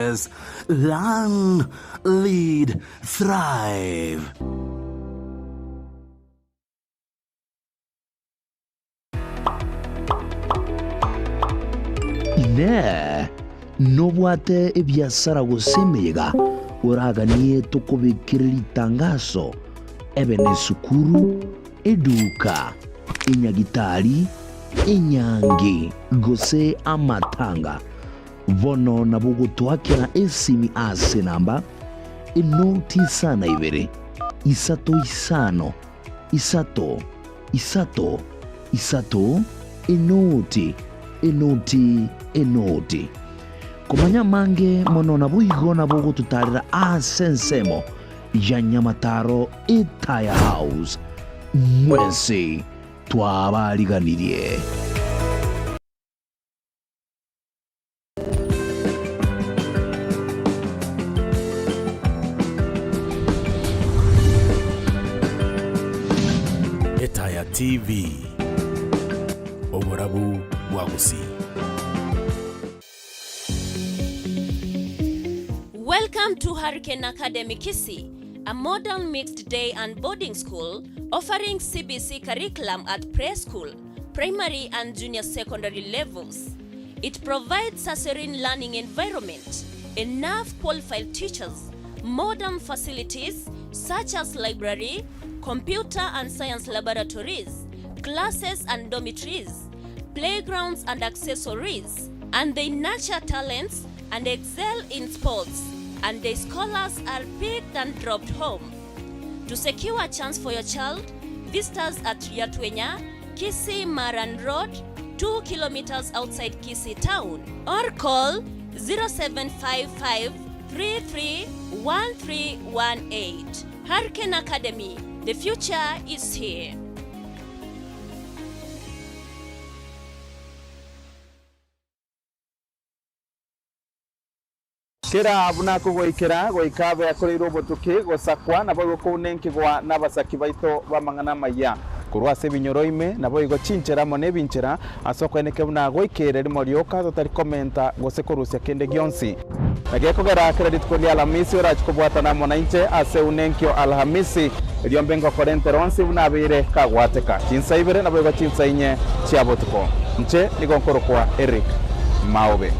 Learn, lead, thrive. Ne nobwate ebyasara gusemega uraganie tukubikirira itangazo ebene sukuru eduka inyagitari inyangi gose amatanga vono nabugutwakira esimi ase namba inoti sana ibere isato isano isato isato isato inoti enoti kumanya mange monona buigona bogo tutarira asensemo ya Nyamataro Entire House mwensi twabaliganirie. Entire TV Oborabu Wagusi. Welcome to Hurricane Academy Kisii, a modern mixed day and boarding school offering CBC curriculum at preschool, primary and junior secondary levels. It provides a serene learning environment, enough qualified teachers, modern facilities such as library, computer and science laboratories, classes and dormitories, playgrounds and accessories, and they nurture talents and excel in sports, and their scholars are picked and dropped home. To secure a chance for your child, visit us at Yatwenya, Kisii Maran Road, 2 kilometers outside Kisii town, or call 0755 331318. Hurricane Academy, the future is here. Kira abuna kugoikira goikabe akuri robotuke gosakwa nabo kunenki nabasaki baito bamangana maya kurwa se binyoroime nabo igo chinchera mone binchera asoko eneke buna goikere rimorioka totari komenta gose korusia kende gionsi ageko gara credit ko dia Alhamisi ora chikobwata na monainche ase unenkio Alhamisi liombengo korente ronsi buna bire kagwateka chinsa ibere nabo igo chinsa inye chiabotuko nche ligonkoro kwa Eric Maobe.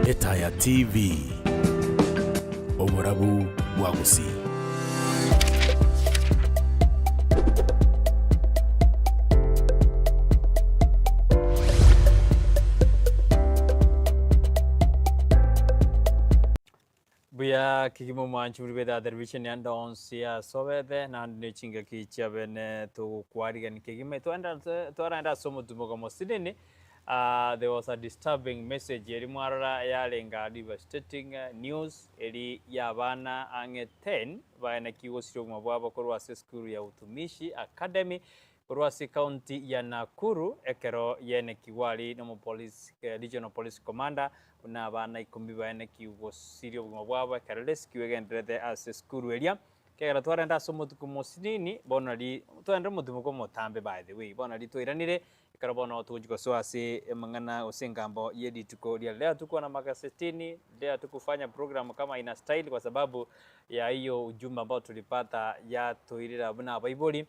Entire TV Oborabu Wagusi. Buya kikimo manchu ribeda dervision yanda onsia sobede na nechinga kicha bene to kwarigan kikime to anda somo tumoga mosidini. There was a disturbing message erimwara yalenga devastating news eri yabana ange 10 baina kiwosiro mabwabo korwa school ya utumishi academy korwa county ya Nakuru ekero yene kiwali no police regional police commander una bana ikumbi baina kiwosiro mabwabo ekero rescue gendrede as school area kera twarenda somo tukumosinini bonali twende mutumuko motambe by the way bonali toiranire karabono tujiko soasi mangana osengambo yedi tuko dia leo tuko na magazetini leo tukufanya program kama ina style kwa sababu ya hiyo ujumbe ambao tulipata ya toirira buna Bible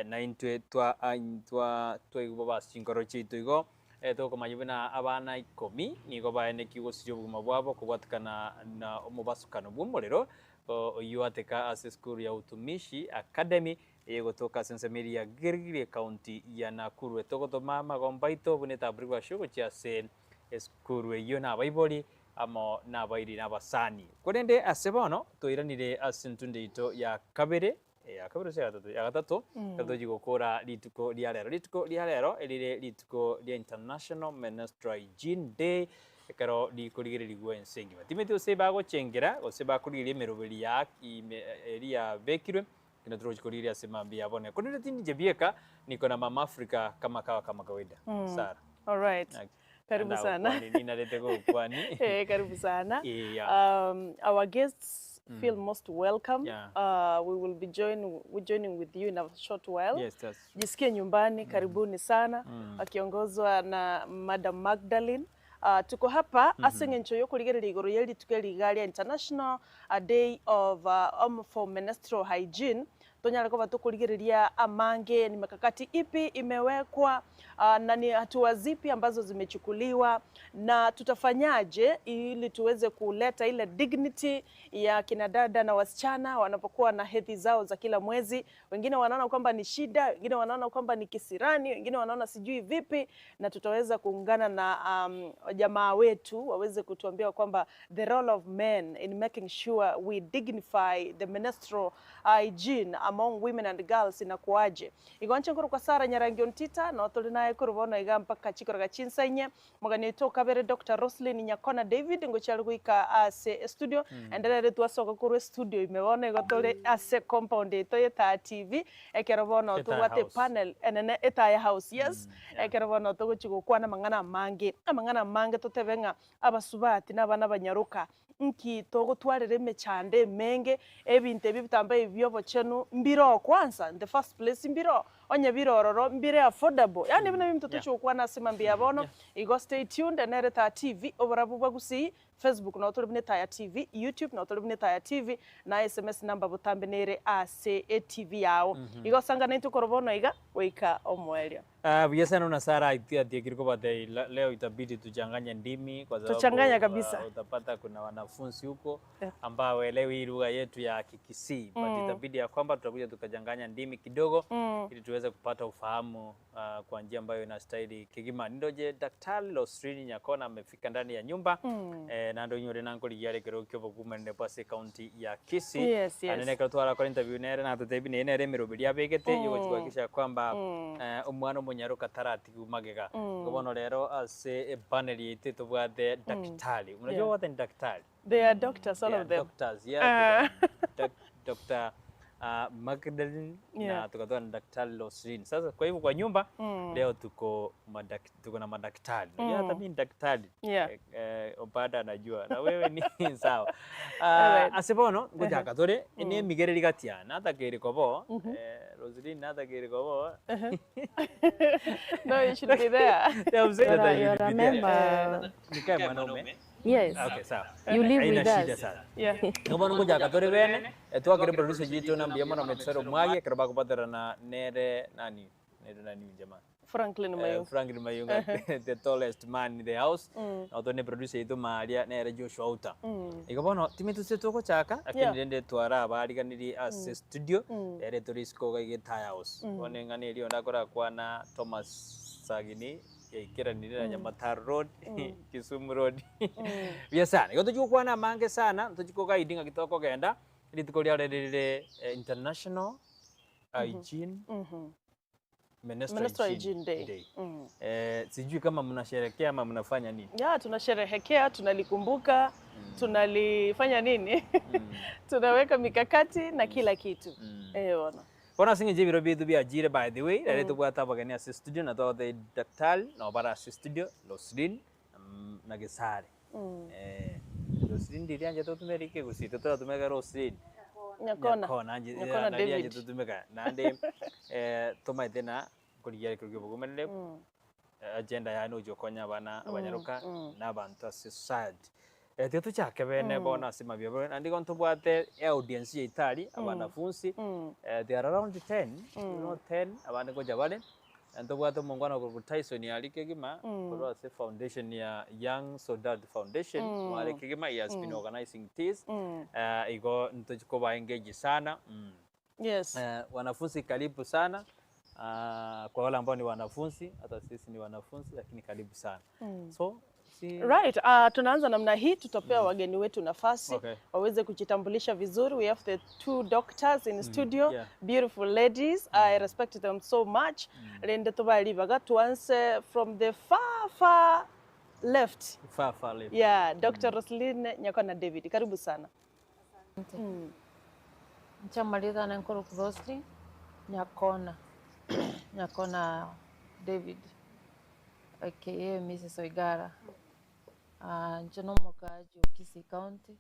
na intwe twa igobaba sinkoro chitu igo to koma yibina abana 10 nigo baene kigosiro buguma bwabo kubatkana na omubasukano bw'umurero oyuateka ase school ya utumishi academy egotoka sensemiri ya Girigiri county ya Nakuru etogotoma magombaito buneta brigwa shugo chiase school yo na Bible amo na bairi na basani korende asebono toiranire asentunde ito ya kabere se ya gatatu kadoji gukora lituko lia lero elire lituko lia International Menstrual Hygiene Day ekaro likurigire ligwe ensengi batimete oseba go chengera oseba kurigire merobeli ya eria bekirwe kinaturo chikoriria asema bia bone kunile tindi jebieka niko na Mama Africa kama kawaida. Sara. All right. Karibu sana. Ninalete kwa kwani. Karibu sana. Yeah. Our guests feel most welcome. Yeah. We will be joining with you in a short while. Yes, that's true. Jisikie nyumbani, karibuni sana. Akiongozwa na Madam Magdalene. Tuko hapa asenge nchoyo kuligerera igoro yeli tukeligalia International Day of for Menstrual Hygiene. Tonyala kwa tukuligereria amange ni mikakati ipi imewekwa na ni hatua zipi ambazo zimechukuliwa na tutafanyaje ili tuweze kuleta ile dignity ya kinadada na wasichana wanapokuwa na hedhi zao za kila mwezi. Wengine wanaona kwamba ni shida, wengine wanaona kwamba ni kisirani, wengine wanaona sijui vipi, na tutaweza kuungana na jamaa wetu waweze kutuambia kwamba the role of men in making sure we dignify the menstrual hygiene among women and girls inakuaje. Igonche nkuru kwa Sara Nyarangi Ontita na otoli naye kurubona iga mpaka chikoro gachinsanye mogani to kabere Dr. Roselyne Nyakona David ngochali kuika ase studio endelele tuasoka kuru studio imebona igotole ase compound ito yeta TV ekerobona otwate panel enene etaya house yes ekerobona otogochigo kwana mangana mange totebenga abasubati n'abana banyaruka nki togo twarere mechande menge ebinte bitambe ibyobo chenu mbiro kwanza in the first place mbiro onye birororo mbire affordable yani bino bimtoto chukwa na simambia bono igo stay tuned enereta TV obarabu bagusi Facebook na otolibne taya TV YouTube na otolibne taya TV na SMS number butambe nere ase TV yao igo sanga na itukorobono iga weka omwelio Biasana na Sara itia kiriko bate leo itabidi tuchanganye ndimi kwa sababu tuchanganya kabisa. Utapata kuna wanafunzi huko ambao waelewi lugha yetu ya Kikisii but itabidi ya kwamba tutakuja tukachanganya ndimi kidogo ili tuweze kupata ufahamu kwa njia ambayo inastahili. Kigima ndoje Daktari Roselyne Nyakona amefika ndani ya nyumba na ndo nyore nango ligare kero kyo bokumende pase county ya Kisii anene katwara kwa interview nere na tutebi nene remero bilia begete yo kuhakikisha kwamba umwana munyaruka tarati kumagega ngobono rero ase panel yite tubwate daktari unajua what is daktari they are doctors all of them doctors Dr. Magdalene na tukatoa na Daktari Roselyne. Sasa kwa hivyo kwa nyumba leo tuko na madaktari. Hata mimi daktari. Opada anajua na wewe ni sawa. Asibono ngoja katore ni migereri gatiana atakere kobo Roselyne atakere kobo. No, you should be there. You remember? Nikai mwanaume. Yes. Okay, sawa. You live with us. Yeah. Ngobono ngoja katore bene eto akere producer jitu na mbiyamo na metsero mwage keraba kupatara na nere nani jamaa Franklin Mayunga the tallest man in the house na otone producer yitu Maria nere Joshua Uta ikabono timitu setoko chaka akende ndende twara abariganiri as studio ere turisko ga tire house onengani rio ndakora kwa na Thomas Sagini kira nira Nyamataro Road Kisumu Road biasana yoto kwa na mange sana tuchiko ga idinga kitoko genda ili tukolia rere International Hygiene Menstrual Hygiene Day. Sijui kama mnasherehekea ama mnafanya nini? Tunasherehekea, tunalikumbuka, tunalifanya nini? Tunaweka mikakati na kila kitu. Ona. Bona singe jibiro bitu bi ajire by the way, leo tubwata bagani assist studio na to the daktari na bara assist studio Roselyne na Gesare. Roselyne ndiye anje to tumerike kusita to tumeka Roselyne. Nyakona David tutumeka nande toma tena kuligia kirugyo bugumende agenda ya no jokonya bana abanyaruka n'abantu society tetu chake bene bona sima byo andi gonto bwate audience ya Itali abanafunzi they are around 10 10 abane ko jabale ando bwate mungwana ko Tyson ya likegima ko se foundation ya Young Soldier Foundation wale kegima has been organizing this igo ntochiko ba engage sana yes wanafunzi karibu sana kwa wale ambao ni wanafunzi hata sisi ni wanafunzi lakini karibu sana so right tunaanza namna hii tutapea wageni wetu nafasi waweze kujitambulisha vizuri. We have the two doctors in studio, beautiful ladies. I respect them so much. Lende tobali baga tuanze from the far left. Far left. Yeah, Dr. Roselyne Nyakona David. Karibu sana. Nchamalita na nkoro ku Roselyne, Nyakona. Nyakona David, aka Mrs. Oigara. Nchino mukaji Kisii County.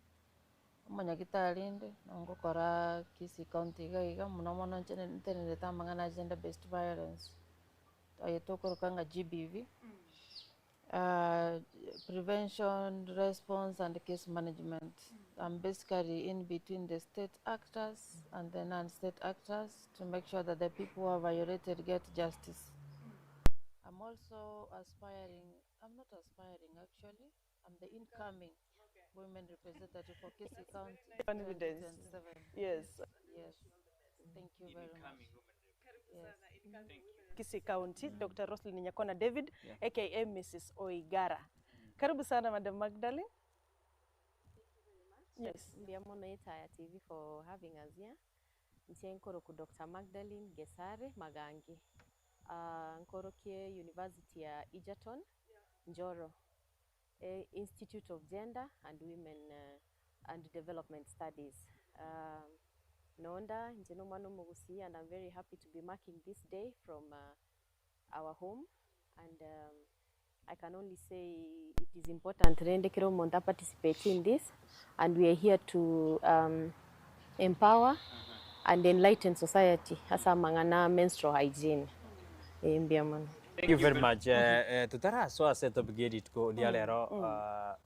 Manyagitalinde ngokora Kisii County gaiga muno nchene ntenere tamangana gender based violence. Ayetokoro kanga GBV. Prevention, response, and case management. I'm basically in between the state actors and the non-state actors to make sure that the people who are violated get justice. I'm also aspiring, I'm not aspiring actually, I'm the incoming women representative for Kisii County 2027. Yes. Yes, thank you very much. Yes. Kisii County, Dr. Roselyne Nyakona David, aka Mrs. Oigara. Karibu sana Madam Magdalene. Yes. Ndiamono Etaya TV for having us here. Nkoro ku Dr. Magdalene Gesare Magangi. Nkorokie University ya Egerton, Njoro. Institute of Gender and Women and Development Studies. Nonda njeno mwana mugusi, and I'm very happy to be marking this day from our home, and I can only say it is important Rendekiro Monta participate in this, and we are here to empower and enlighten society hasa mangana menstrual hygiene. Thank you very much. Tutara so aset of gedit ko dialero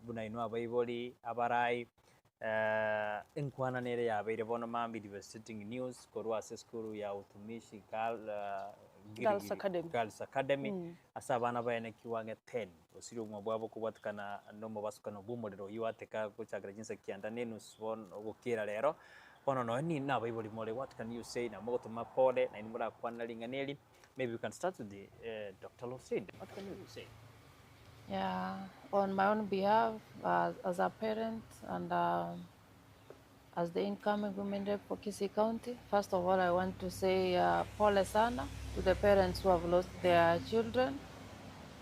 bunainwa baiboli abarai Nyakona nere ya baire bona mambi devastating news korwa seskuru ya utumishi Girls Academy asa bana bayane kiwange 10 osiri umwe bwabo kubatukana no mubasukana bumuriro yiwateka kuchagra jinsa kianda nenu swon gukira rero bono no ni na baiboli more what can you say na moto mapole na nimura kwana linganeli. Maybe we can start with the Dr. Roselyne. What can you say? Yeah, on my own behalf, as a parent and as the incoming women rep for Kisii County, first of all, I want to say pole sana to the parents who have lost their children.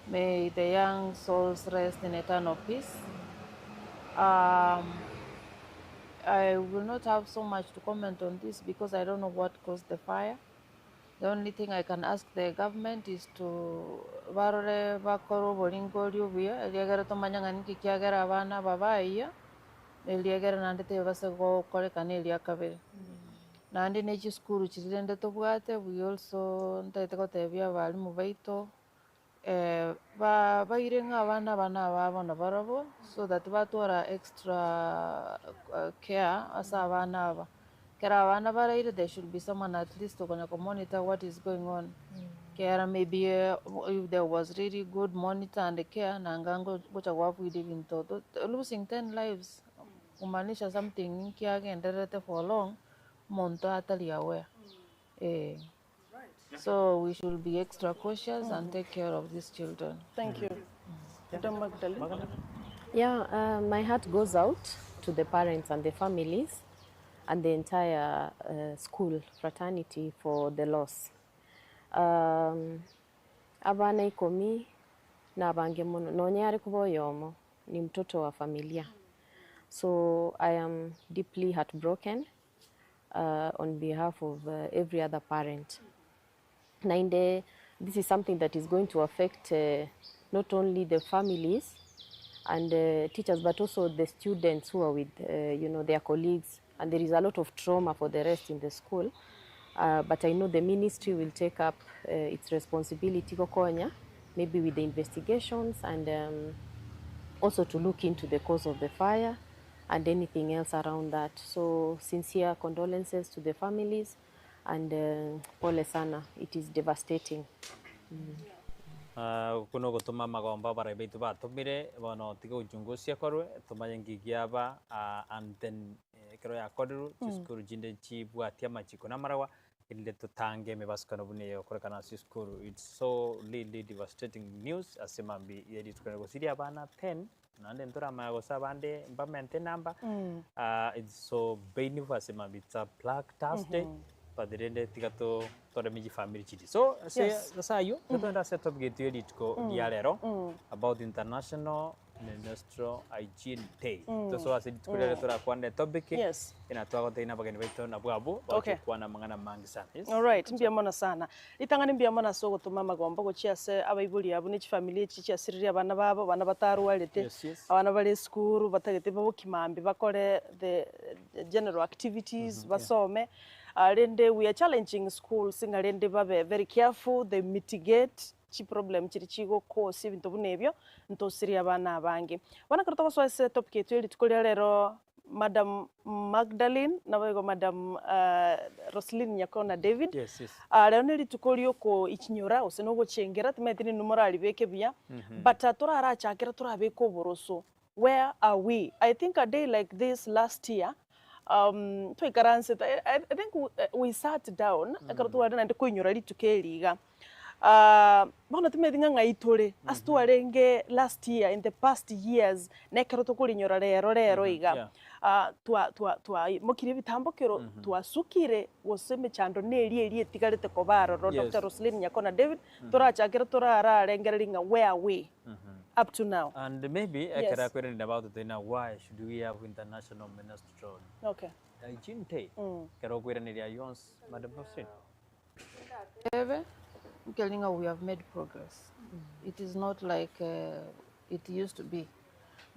May the young souls rest in eternal peace. I will not have so much to comment on this because I don't know what caused the fire. The only thing I can ask the government is to barore bakoro bolingo lyubia eliagera tomanyanga niki kiagera abana babaiya eliagera nandete base go kolekana eliakabere nandi nechi skuru chirende tobwate we also ntete gotebia abalimu baito bairenga abana babona barabo so that batwara extra care asa abana aba. There should be someone at least to monitor what is going on. Care maybe if there was really good monitor and care, nangango which are what we live in total. Losing 10 lives, umanisha something in for long, monto atali aware. So we should be extra cautious and take care of these children. Thank you. Madam Magdalene. Yeah, my heart goes out to the parents and the families and the entire school fraternity for the loss. Abana ikomi na bange mono nonyari kuboyomo ni mtoto wa familia. So I am deeply heartbroken on behalf of every other parent. Nainde, this is something that is going to affect not only the families and teachers, but also the students who are with their colleagues. And there is a lot of trauma for the rest in the school. But I know the ministry will take up its responsibility, Kokonya, maybe with the investigations and also to look into the cause of the fire and anything else around that. So sincere condolences to the families and pole sana, it is devastating. Kuno gutuma magomba bara baitu batumire bono tiga ujungusia korwe tumaye ngigiaba and then kero ya koduru chiskuru jinde chibwa tiama chiko namarawa ile tutange mebasukana bune okorekana chiskuru. It's so really devastating news asemambi yedi tukana gosiria abana 10 nande ntora magosa bande mbamente number. It's so painful asemambi. It's a Black Thursday. padirende tigato tore miji family chidi. So sasa yo tuenda set up getu editko dialero about International Menstrual Hygiene Day. So asidi tukulele tora kwande topic ina twago teina bageni baito na bwabo bakwana mangana mangi sana. All right, mbia mona sana. Itangani mbia mona so gutuma magomba gucia se abaibuli abo ni family chicha siriri abana babo bana bataru walete abana bali school batagete babo kimambi bakore the general activities basome. Rende we are challenging schools singa rende babe very careful, they mitigate chi problem chiri chigo kosi bintu bunebyo ntosiri abana abangi wana karto so ese top ketu eli tukolera lero Madam Magdalene na wego Madam Roselyne Nyakona David lero neli tukolio ko ikinyora osenogo chengera tumetini numero alibeke bia but turara chakera turabeko boroso. Where are we? I think a day like this last year I think we sat down akaratuwa na ndikuinyora litukeliga bona tumedinga ngaitore astuarenge last year in the past years nekaroto kulinyora rero iga twa mokire bitambokero twasukire woseme chando neli etigarete kobaro Dr. Roselyne Nyakona David turachakira turararengera linga where we up to now. And maybe I can question about it now. Why should we have International Menstrual Hygiene Day? Kero question area yons, Madam Roselyne. We have made progress. It is not like it used to be.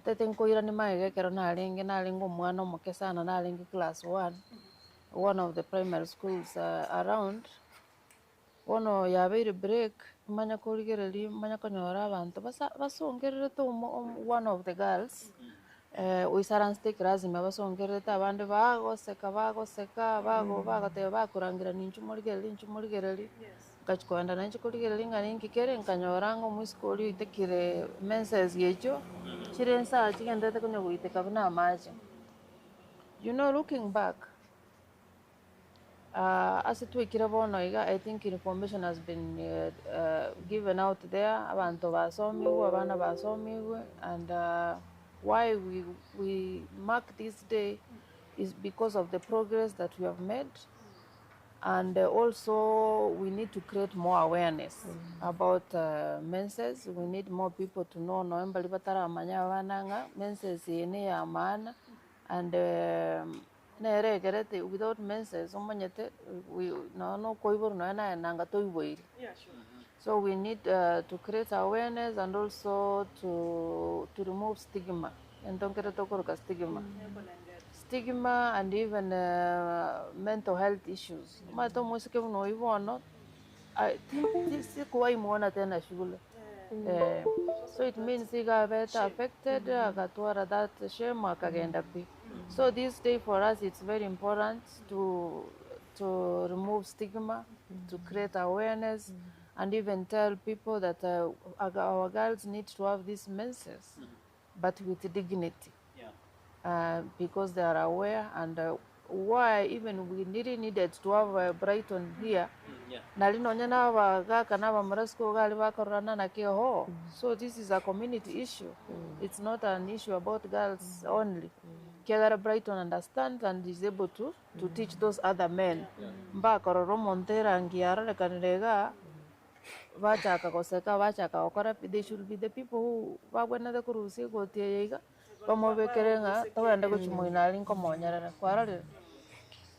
Tetenko irani maige kero na alingo mwana mokesana na alingi class 1, one of the primary schools around. Ono yabeire break manya kuligereri manya konyora abantu basongerere to one of the girls uisaran stick razima basongerere abandi bagoseka bagate bakurangira ninchumuligereri kachikwenda nanchikuligereri nganingi kere nkanyorango muskoli itekire menses yecho chirensa chigendete kunyo kuiteka bina maji. You know, looking back, as it I think information has been given out there abantu basomiwe abana basomiwe and why we mark this day is because of the progress that we have made, and also we need to create more awareness about menses. We need more people to know November libatara manya wananga menses yene ya maana and without menses we no koibor no na nanga toiboiri. So we need to create awareness and also to remove stigma and don't get stigma and even mental health issues. Mato musike no ivono I think this is kwa imuona tena shule. So it means he got affected akatwara that shame akagenda pi. So this day for us it's very important to remove stigma, to create awareness and even tell people that our girls need to have these menses but with dignity. Because they are aware and why even we needed to have Brighton here. So this is a community issue. It's not an issue about girls only. Brighton understands and is able to teach those other men. They should be the people who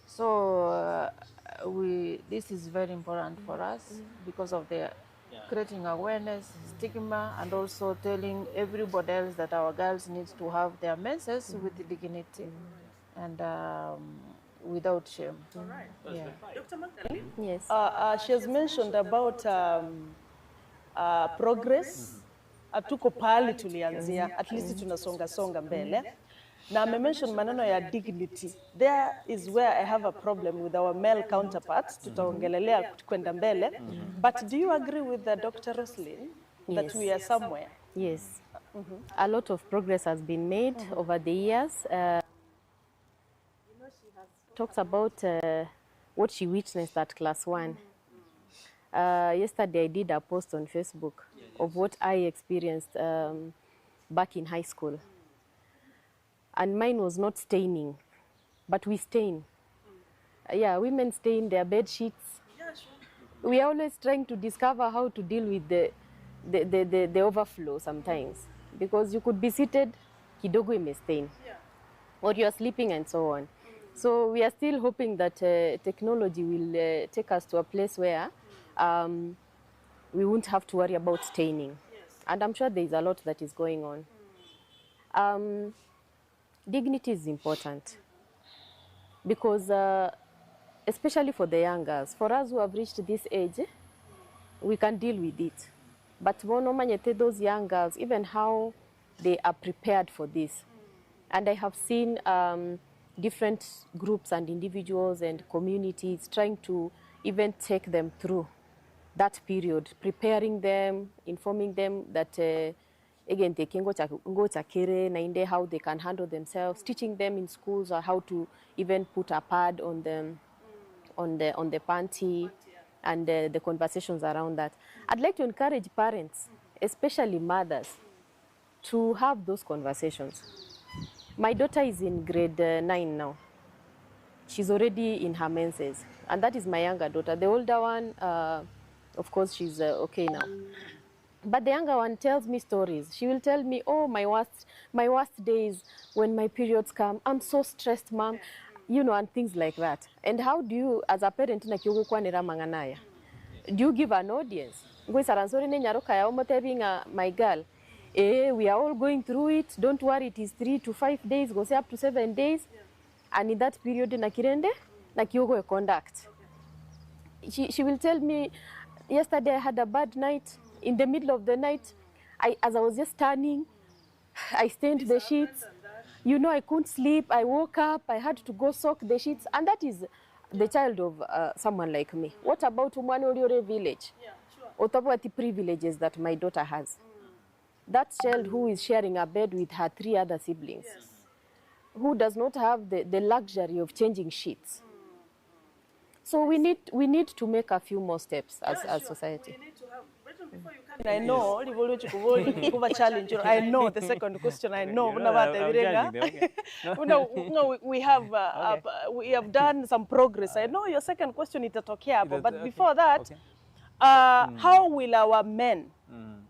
so this is very important for us because of the creating awareness, stigma, and also telling everybody else that our girls need to have their menses with dignity and without shame. All right. Yeah. Dr. Magdalene? Yes. She has mentioned about progress. Tuko pali tulianzia, at least tunasonga mbele. Now, I mentioned maneno ya dignity. There is where I have a problem with our male counterparts. Tutaongelelea kwenda mbele. But do you agree with Dr. Roselyne that we are somewhere? Yes. A lot of progress has been made over the years. She has talked about what she witnessed at class 1. Yesterday I did a post on Facebook of what I experienced back in high school. And mine was not staining, but we stain. women stain their bed sheets. Yeah, sure. We are always trying to discover how to deal with the overflow sometimes, because you could be seated, kidogo imestain, or you are sleeping and so on. So we are still hoping that technology will take us to a place where we won't have to worry about staining. And I'm sure there is a lot that is going on. Dignity is important because especially for the young girls, for us who have reached this age, we can deal with it. But those young girls, even how they are prepared for this. And I have seen different groups and individuals and communities trying to even take them through that period, preparing them, informing them that again they can go chakere nainde, how they can handle themselves, teaching them in schools or how to even put a pad on them, on the panty, and the conversations around that. I'd like to encourage parents, especially mothers, to have those conversations. My daughter is in grade 9 now. She's already in her menses, and that is my younger daughter. The older one, of course, she's okay now. But the younger one tells me stories. She will tell me, oh, my worst days when my periods come, I'm so stressed, mom, you know, and things like that. And how do you, as a parent, do you give an audience? My girl, we are all going through it. Don't worry, it is 3 to 5 days, go say up to 7 days. And in that period, conduct. She will tell me, yesterday I had a bad night. In the middle of the night, as I was just turning, I stained the sheets. You know, I couldn't sleep. I woke up. I had to go soak the sheets. And that is the child of someone like me. What about Umwanoriore village? Yeah, sure. What about the privileges that my daughter has? That child who is sharing a bed with her 3 other siblings, who does not have the luxury of changing sheets. So we need to make a few more steps as society. We need to have, Brighton, before you come, I know, challenge. I know the second question. I know. We have done some progress. I know your second question is okay, but before that, how will our men,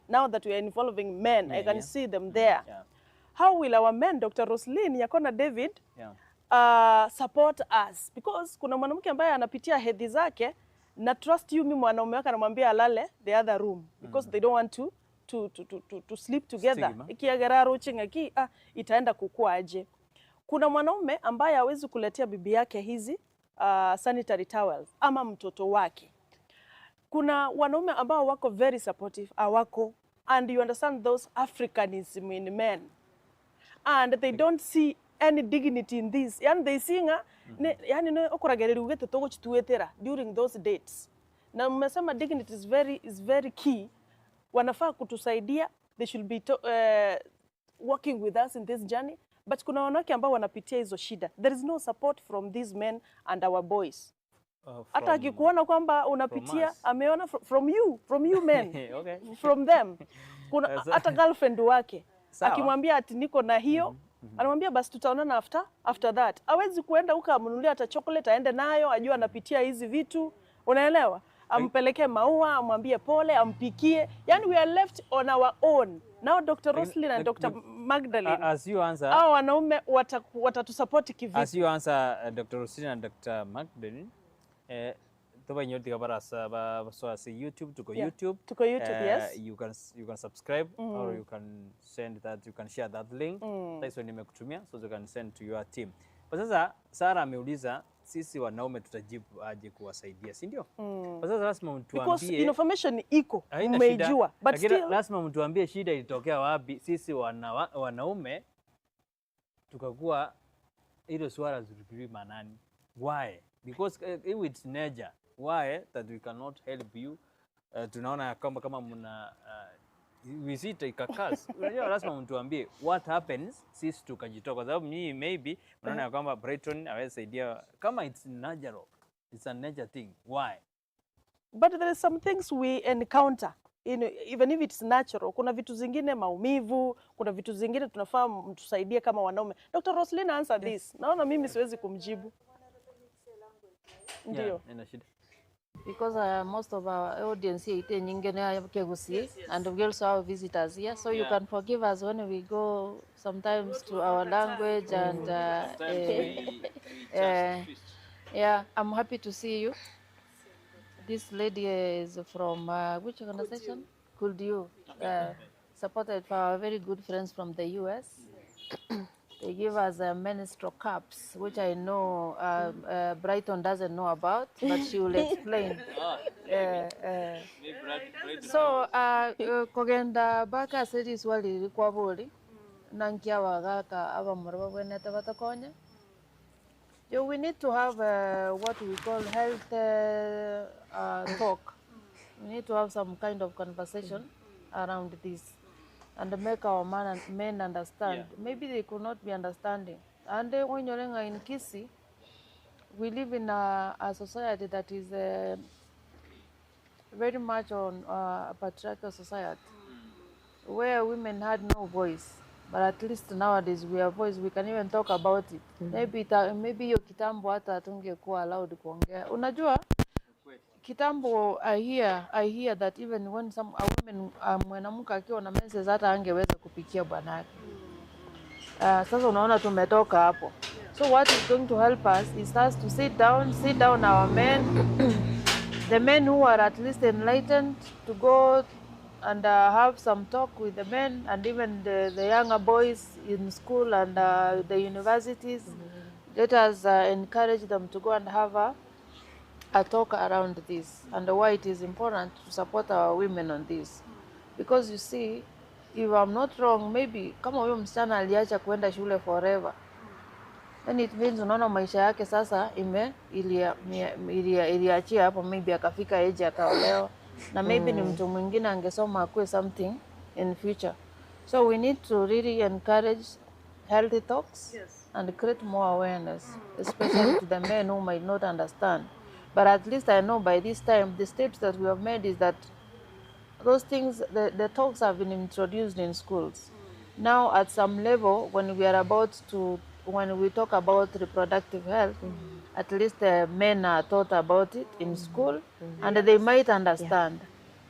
now that we are involving men, I can see them there. How will our men, Dr. Roselyne, Nyakona David, support us? Because kuna mwanamke ambaye anapitia hedhi zake, na trust you, mimi mwanaume wake anamwambia alale the other room because they don't want to sleep together. Ikiagararo chingaki itaenda kukua aje. Kuna mwanaume ambaye hawezi kuletea bibi yake hizi sanitary towels ama mtoto wake. Kuna wanaume ambao wako very supportive, awako, and you understand those Africanism in men, and they don't see any dignity in this. Yani they sing during those dates. Na mmesema dignity is very key. Wanafaa kutusaidia. They should be working with us in this journey. But kuna wanawake ambao wanapitia hizo shida. There is no support from these men and our boys. Hata akikuona kwamba unapitia, ameona from you men, Okay. from them. Kuna hata girlfriend wake akimwambia ati niko na hiyo, anamwambia basi tutaonana after that. Hawezi kuenda huko amnunulia hata chocolate aende nayo, ajua anapitia hizi vitu. Unaelewa? Ampelekee maua, amwambie pole, ampikie. Yani we are left on our own. Now Dr. Roselyne and Dr. Magdalene, as you answer, hao wanaume watatusupport kivipi? As you answer Dr. Roselyne and Dr. Magdalene, toba nyoti kabarasa so as YouTube to YouTube. Yes. You can subscribe or you can send that, you can share that link. Sasa nimekutumia so you can send to your team. Kwa sasa Sara ameuliza sisi wanaume tutajibu aje kuwasaidia, si ndio? Kwa sasa lazima mtuambie, because information iko umejua, but still lazima mtuambie shida ilitokea wapi. Sisi wanaume tukakuwa hilo swala zuri manani. Why? Because if it's nature, why that we cannot help you? Tunaona kama mna visit ikakas. Unajua lazima mtuambie what happens sisi tukajitoka, kwa sababu mimi maybe unaona kwamba Brighton hawezi saidia kama it's natural. It's a nature thing. Why? But there is some things we encounter even if it's natural. Kuna vitu zingine maumivu, kuna vitu zingine tunafaa mtusaidie kama wanaume. Dr. Roselyne, answer this. Naona mimi siwezi kumjibu. Ndio. ina shida. Because most of our audience here ite nyingine ya Kegusi, and we also have visitors here, so you can forgive us when we go sometimes to our language and yeah, I'm happy to see you. This lady is from which organization? Could you supported by our very good friends from the US. They give us menstrual cups, which I know Brighton doesn't know about, but she will explain. So, kogenda baka sedi swali likuwa boli, nankia wagaka aba moroba bwenete batakonya. We need to have what we call health talk. We need to have some kind of conversation around this and make our men understand. Maybe they could not be understanding. And when you're in Kisi, we live in a society that is very much on a patriarchal society, where women had no voice. But at least nowadays we have voice, we can even talk about it. Maybe hiyo kitambo hata tungekuwa allowed kuongea. Unajua, kitambo I hear that even when a woman mwanamke akiwa na menses hata angeweza kupikia bwanake. Sasa unaona tumetoka hapo. So what is going to help us is us to sit down our men, the men who are at least enlightened, to go and have some talk with the men and even the younger boys in school and the universities. Let us encourage them to go and have a talk around this and why it is important to support our women on this. Because you see, if I'm not wrong, maybe kama huyo msichana aliacha kuenda shule forever, then it means unaona maisha yake sasa iliachia hapo, maybe akafika age akaolewa, na maybe ni mtu mwingine angesoma akue something in future. So we need to really encourage healthy talks and create more awareness, especially to the men who might not understand. But at least I know by this time, the steps that we have made is that those things, the talks have been introduced in schools. Now at some level, when we talk about reproductive health, at least the men are taught about it in school, and they might understand.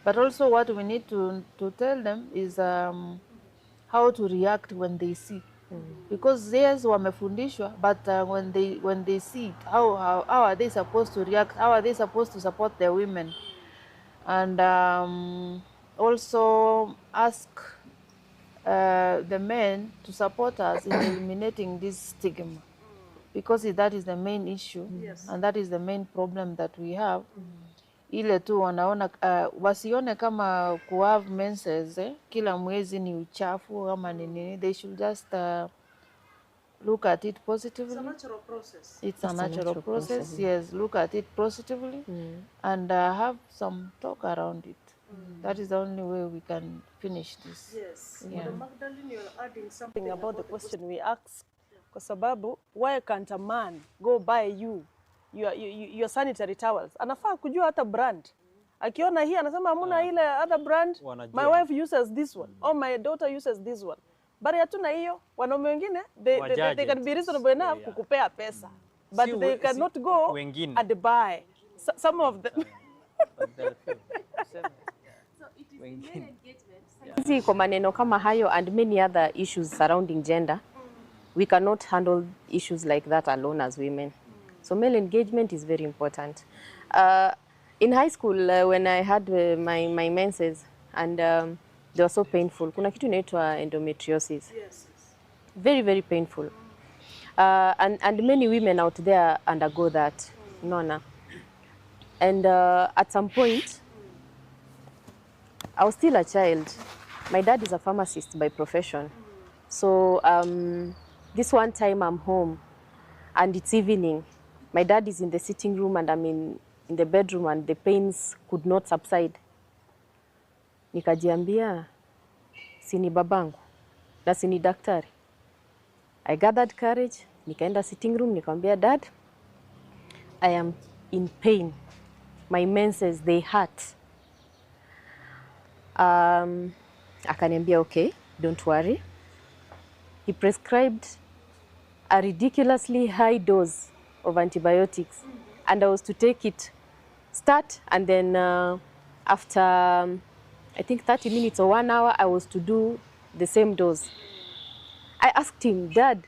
But also what we need to tell them is how to react when they see. Because yes, wamefundishwa, but when they see it, how are they supposed to react? How are they supposed to support their women? And also ask the men to support us in eliminating this stigma, because that is the main issue, and that is the main problem that we have. Ile tu wanaona wasione kama kuhave menses kila mwezi ni uchafu ama nini. They should just look at it positively. It's a natural process. It's a natural process. Yes, look at it positively and have some talk around it. That is the only way we can finish this. Yes. Magdalene, you're adding something about the question we asked. Kwa sababu, why can't a man go buy you your sanitary towels? Anafaa kujua hata brand. Akiona hii anasema hamuna ile other brand. My wife uses this one, or my daughter uses this one. But hatuna hiyo. Wanaume wengine they can be reasonable enough kukupea pesa, but they cannot go and buy some of them. Hizi kwa maneno kama hayo and many other issues surrounding gender, we cannot handle issues like that alone as women. So male engagement is very important. In high school, when I had my menses and they were so painful, kuna kitu inaitwa endometriosis. Very, very painful. And many women out there undergo that. Nona. And at some point, I was still a child. My dad is a pharmacist by profession. So this one time I'm home and it's evening. My dad is in the sitting room and I'm in the bedroom and the pains could not subside. Nikajiambia, sini babangu na sini daktari. I gathered courage, nikaenda sitting room, nikamwambia, Dad, I am in pain. My menses, they hurt. Akaniambia, okay, don't worry. He prescribed a ridiculously high dose of antibiotics and I was to take it, start, and then after I think 30 minutes or 1 hour, I was to do the same dose. I asked him, Dad,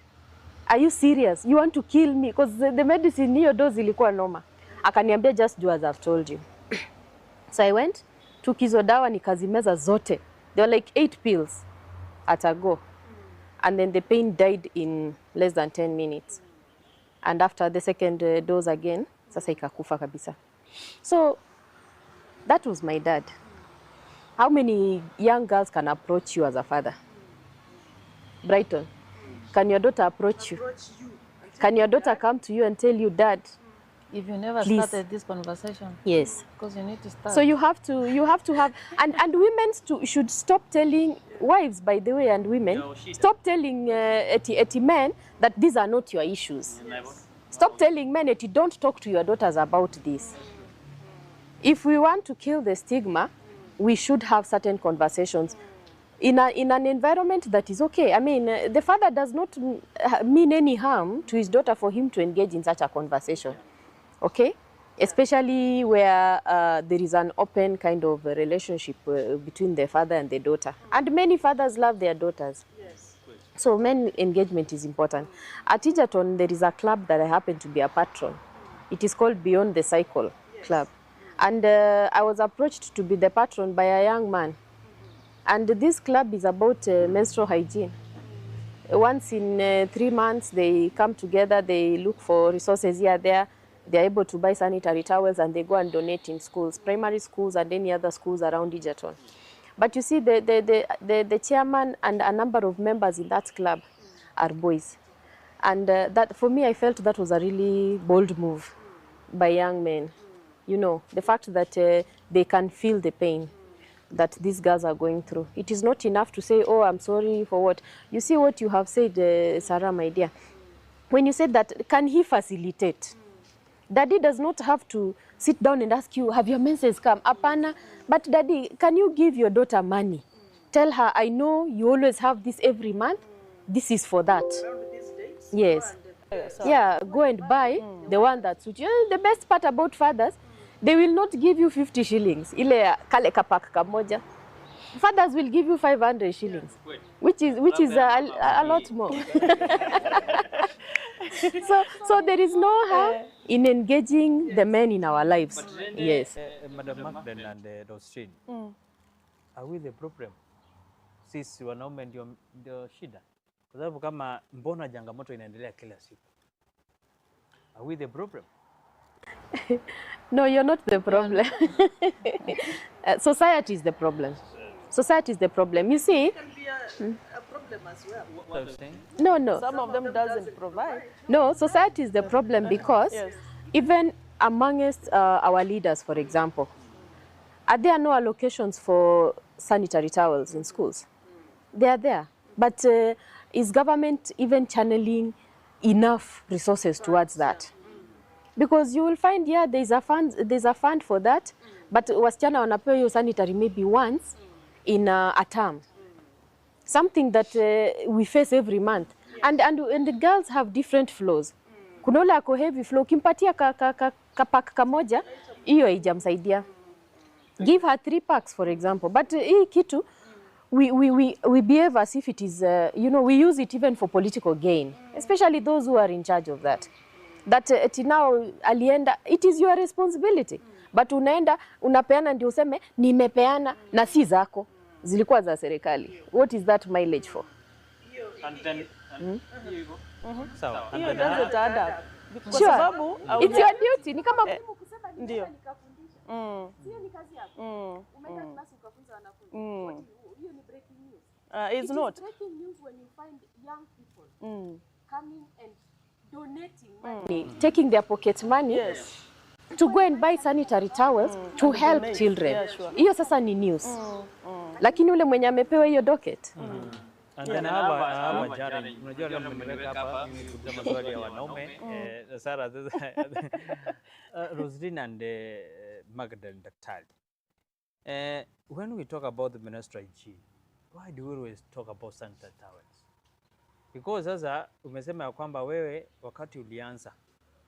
are you serious? You want to kill me? Because the medicine hiyo dose ilikuwa noma. Akaniambia, just do as I've told you. So I went, took hizo dawa nikazimeza zote. They were like 8 pills at a go. And then the pain died in less than 10 minutes. And after the second dose again, sasa ikakufa kabisa. So that was my dad. How many young girls can approach you as a father? Brighton, can your daughter approach you? Can your daughter come to you and tell you, Dad? If you never Please. started this conversation. Yes. Because you need to start. So you have to have, and women should stop telling wives, by the way, and women, stop telling eti men that these are not your issues. Stop telling men that you don't talk to your daughters about this. If we want to kill the stigma, we should have certain conversations in an environment that is okay. I mean, the father does not mean any harm to his daughter for him to engage in such a conversation. Okay? Especially where there is an open kind of relationship between the father and the daughter. And many fathers love their daughters. Yes. So men engagement is important. At Egerton, there is a club that I happen to be a patron. It is called Beyond the Cycle Club. And I was approached to be the patron by a young man. And this club is about menstrual hygiene. Once in 3 months, they come together, they look for resources here, there. They're able to buy sanitary towels and they go and donate in schools, primary schools and any other schools around Egerton. But you see, the chairman and a number of members in that club are boys. And that, for me, I felt that was a really bold move by young men. You know, the fact that they can feel the pain that these girls are going through. It is not enough to say, oh, I'm sorry for what. You see what you have said, Sarah, my dear. When you said that, can he facilitate? Daddy does not have to sit down and ask you, have your menses come? Apana. But Daddy, can you give your daughter money? Tell her, I know you always have this every month. This is for that. Yes. Yeah, go and buy the one that suits you. The best part about fathers, they will not give you 50 shillings. Ile kale kapak kamoja. Fathers will give you 500 shillings, which is a lot more. So there is no harm in engaging the men in our lives. Yes. Madam Magdalene and Roselyne, are we the problem? Sisi wanaume ndio shida. Kwa sababu kama mbona changamoto inaendelea kila siku. Are we the problem? No, you're not the problem. Society is the problem. Society is the problem. You see? It can be a problem as well. No. Some of them doesn't provide. No, society is the problem because even amongst our leaders, for example, are there no allocations for sanitary towels in schools? They are there. But is government even channeling enough resources towards that? Because you will find, yeah, there's a fund for that, but wasichana wanapewa hiyo sanitary maybe once in a term. Something that we face every month. And the girls have different flows. Kuna ule ako heavy flow, ukimpatia kapak kamoja, hiyo haijamsaidia. Give her 3 packs, for example. But hii kitu, we behave as if it is, we use it even for political gain, especially those who are in charge of that. That now alienda, it is your responsibility. But unaenda, unapeana ndio useme, nimepeana na si zako. Zilikuwa za serikali. What is that mileage for? And then, so, Hiyo doesn't add up. Kwa Sure. sababu It's your duty. Ni kama kusema ndio. Sio ni kazi yako. Umeenda klasi ukafunza wanafunzi. Hiyo ni breaking news. It's not. Breaking news when you find young people coming and donating money, taking their pocket money to go and buy sanitary towels to help children. Yeah, sure. Hiyo sasa ni news. Lakini ule mwenye amepewa hiyo docket. And then hapa jari, unajua leo mmeweka hapa mimi kuuliza maswali ya wanaume. Sarah, Roselyne and Magdalene daktari. When we talk about the menstrual hygiene, why do we always talk about sanitary towels? Because sasa umesema ya kwamba wewe wakati ulianza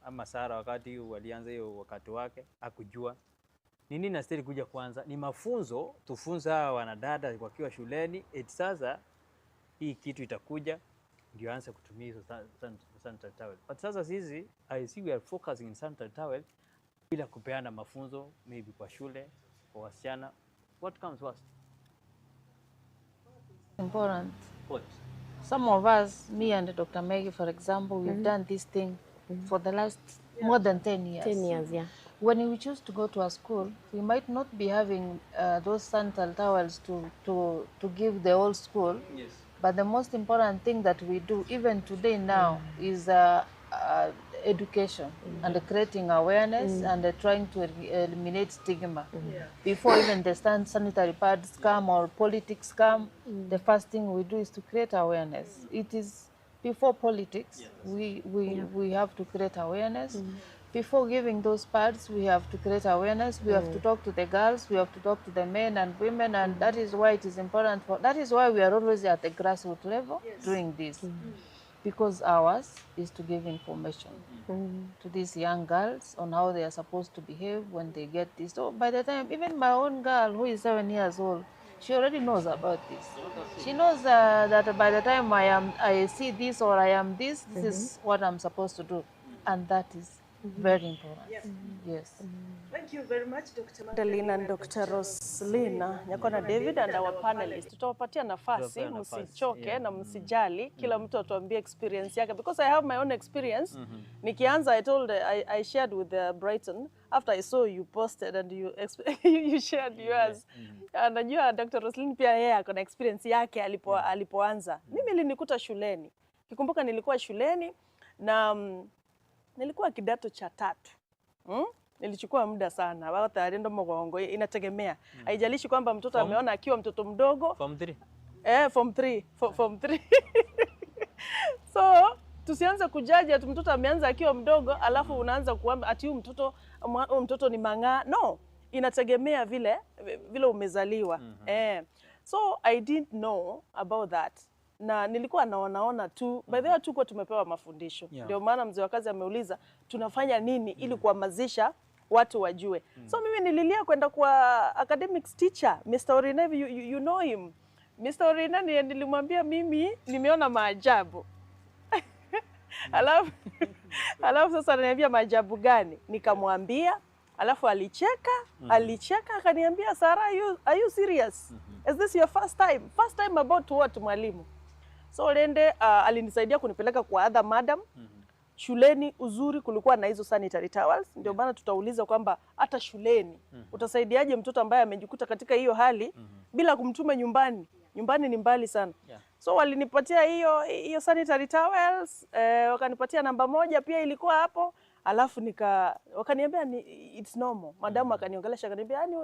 ama Sara wakati walianza hiyo wakati wake akujua nini nastahili kuja kwanza ni mafunzo, tufunza hawa wanadada wakiwa shuleni, sasa hii kitu itakuja ndio anza kutumia hizo sanitary towel. But sasa sisi I see we are focusing in sanitary towel bila kupeana mafunzo maybe kwa shule kwa wasichana. What comes first? Important. What? Some of us, me and Dr. Maggie, for example, we've done this thing for the last more than 10 years. 10 years, yeah. When we choose to go to a school, we might not be having those sanitary towels to give the whole school. Yes. But the most important thing that we do, even today now, is education and creating awareness and trying to eliminate stigma. Before even the sanitary pads come or politics come, the first thing we do is to create awareness. It is before politics, we have to create awareness. Before giving those pads, we have to create awareness. We have to talk to the girls, we have to talk to the men and women, and that is why it is important that is why we are always at the grassroots level doing this. Because ours is to give information to these young girls on how they are supposed to behave when they get this. So by the time, even my own girl who is 7 years old, she already knows about this. She knows that by the time I see this or I am this is what I'm supposed to do. And that is very important. Yes. Thank you very much, Dr. Magdalene and Dr. Roselyne, Nyakona David and our panelists. Tutawapatia nafasi, msichoke na msijali. Kila mtu atuambie experience yake. Because I have my own experience. Nikianza, I shared with Brighton. After I saw you posted and you shared yours. Najua Dr. Roselyne pia yeye akona experience yake alipoanza. Mimi ilinikuta shuleni. Kikumbuka nilikuwa shuleni na nilikuwa kidato cha 3. Nilichukua muda sana. Wao ndo mgongo inategemea. Haijalishi kwamba mtoto ameona akiwa mtoto mdogo. Form 3. Form 3. Form 3. So, tusianze kujaji ati mtoto ameanza akiwa mdogo alafu unaanza kuamba ati huyu mtoto ni mang'aa. No, inategemea vile umezaliwa. So I didn't know about that. Na nilikuwa naona tu, by the way tuko tumepewa mafundisho. Ndio maana mzee wa kazi ameuliza tunafanya nini ili kuhamasisha watu wajue. So mimi nililia kwenda kwa academics teacher, Mr. Orinevi, you know him. Mr. Orinevi nilimwambia mimi nimeona maajabu. Alafu sasa ananiambia maajabu gani? Nikamwambia, alafu alicheka akaniambia, Sara, are you serious? Is this your first time? First time about what, mwalimu? So Lende alinisaidia kunipeleka kwa other madam. Shuleni uzuri kulikuwa na hizo sanitary towels. Ndio maana tutauliza kwamba hata shuleni utasaidiaje mtoto ambaye amejikuta katika hiyo hali bila kumtuma nyumbani. Nyumbani ni mbali sana. So walinipatia hiyo sanitary towels, wakanipatia namba 1 pia ilikuwa hapo. Alafu wakaniambia it's normal. Madamu akaniongelesha akaniambia yani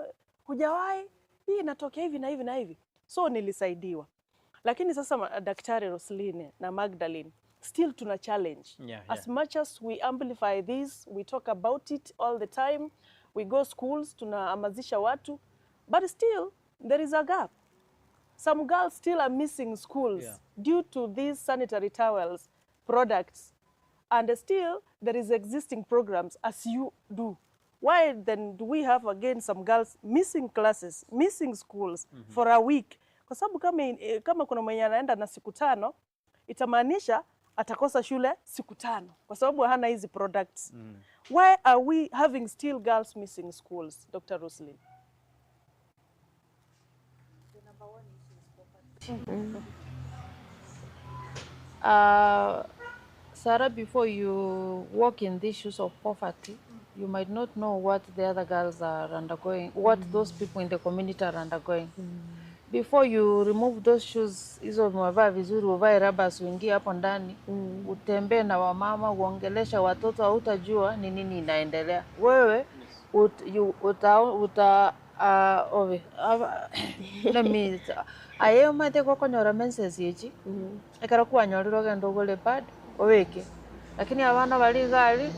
hujawahi, hii inatokea hivi na hivi na hivi. So nilisaidiwa. Lakini sasa Daktari Roselyne na Magdalene still tuna challenge. As much as we amplify this, we talk about it all the time, we go schools, tunahamasisha watu, but still there is a gap. Some girls still are missing schools due to these sanitary towels products, and still there is existing programs as you do. Why then do we have again some girls missing classes, missing schools for a week? Kwa sababu kama kuna mwenye anaenda na siku 5, itamaanisha atakosa shule siku 5 kwa sababu hana hizi products. Why are we having still girls missing schools, Dr. Roselyne? The number 1 issue is poverty. Sarah, before you walk in these shoes of poverty, you might not know what the other girls are undergoing, what those people in the community are undergoing. Before you remove those shoes, hizo umevaa vizuri, uvae rubbers, uingie hapo ndani, utembee na wamama, uongelesha watoto, hautajua ni nini inaendelea. Wewe ayo mate kwa konyora menses yechi ekara kuanyoriro gendo gole pad oweke, lakini abana bali gali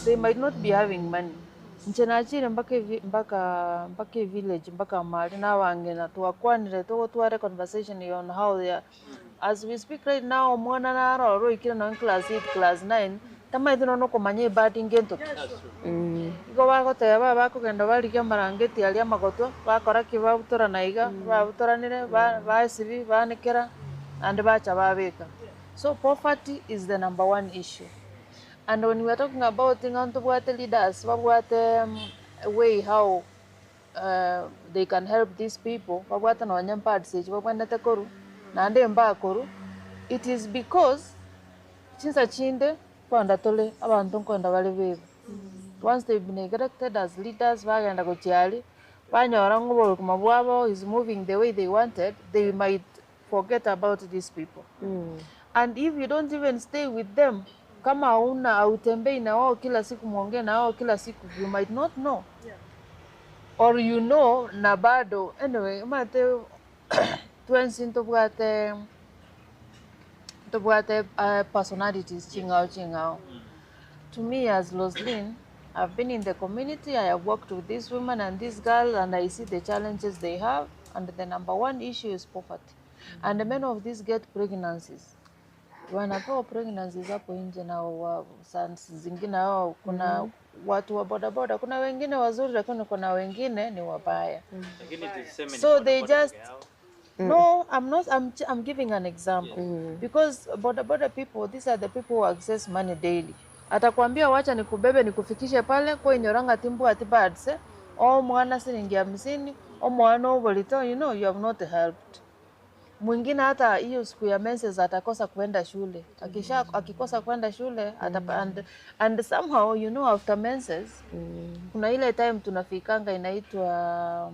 they might not be having money. Nchena mpaka village mpaka mali na wange na tuakwanire tware conversation on how they are. As we speak right now, mwana na roro ikira na class 8 class 9 Tama ithino no kumanye badi ngento. Igo bagoteba bakugenda barikia marangeti aria magotwa bakora kibabutora naiga babutoranire basibi banikera and bacha babeka. So poverty is the number one issue. And when we are talking about the leaders, a way how they can help these people, it is because once they've been elected as leaders, is moving the way they wanted, they might forget about these people. And if you don't even stay with them, kama una autembei na wao kila siku muongee na wao kila siku, you might not know. Or you know na bado. Anyway, mate tuensin tobwate personalities chingao. To me as Roselyne, I've been in the community, I have worked with these women and these girls, and I see the challenges they have, and the number one issue is poverty. And many of these get pregnancies. Wanapewa pregnancies hapo nje na zingine hao kuna watu wa bodaboda, kuna wengine wazuri lakini kuna wengine ni wabaya. So they just no, I'm giving an example because bodaboda people, these are the people who access money daily. Atakwambia wacha nikubebe nikufikishe pale kwa nyoranga timbu atibadse o mwana shilingi 50 o mwana obolito, you know, you have not helped. Mwingine hata hiyo siku ya menses atakosa kwenda shule. Akikosa kwenda shule and somehow, you know, after menses kuna ile time tunafikanga inaitwa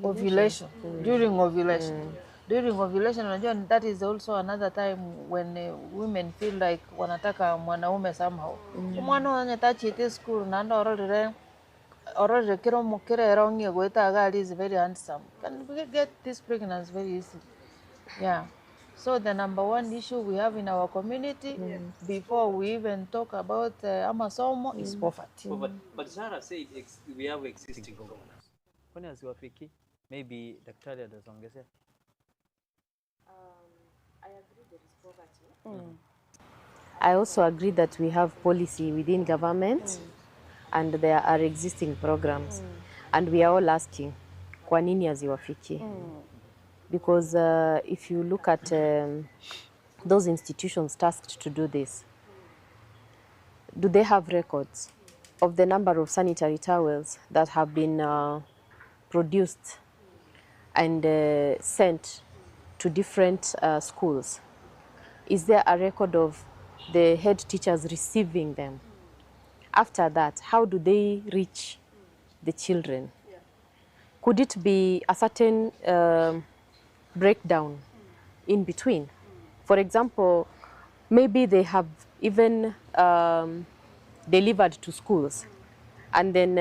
ovulation. During ovulation. During ovulation, unajua that is also another time when women feel like wanataka mwanaume somehow. Mwana anatachi school na ndo already kiro mukire rongi goita gali is very handsome. Can we get this pregnancy very easy? Yeah. So the number one issue we have in our community before we even talk about amasomo is poverty. But Sarah said we have existing programs. Kwani asiwafiki? Maybe daktari atazongezea. I agree there is poverty. I also agree that we have policy within government and there are existing programs. And we are all asking, kwa nini haziwafiki? Because if you look at those institutions tasked to do this, do they have records of the number of sanitary towels that have been produced and sent to different schools? Is there a record of the head teachers receiving them? After that, how do they reach the children? Could it be a certain breakdown in between? For example, maybe they have even delivered to schools, and then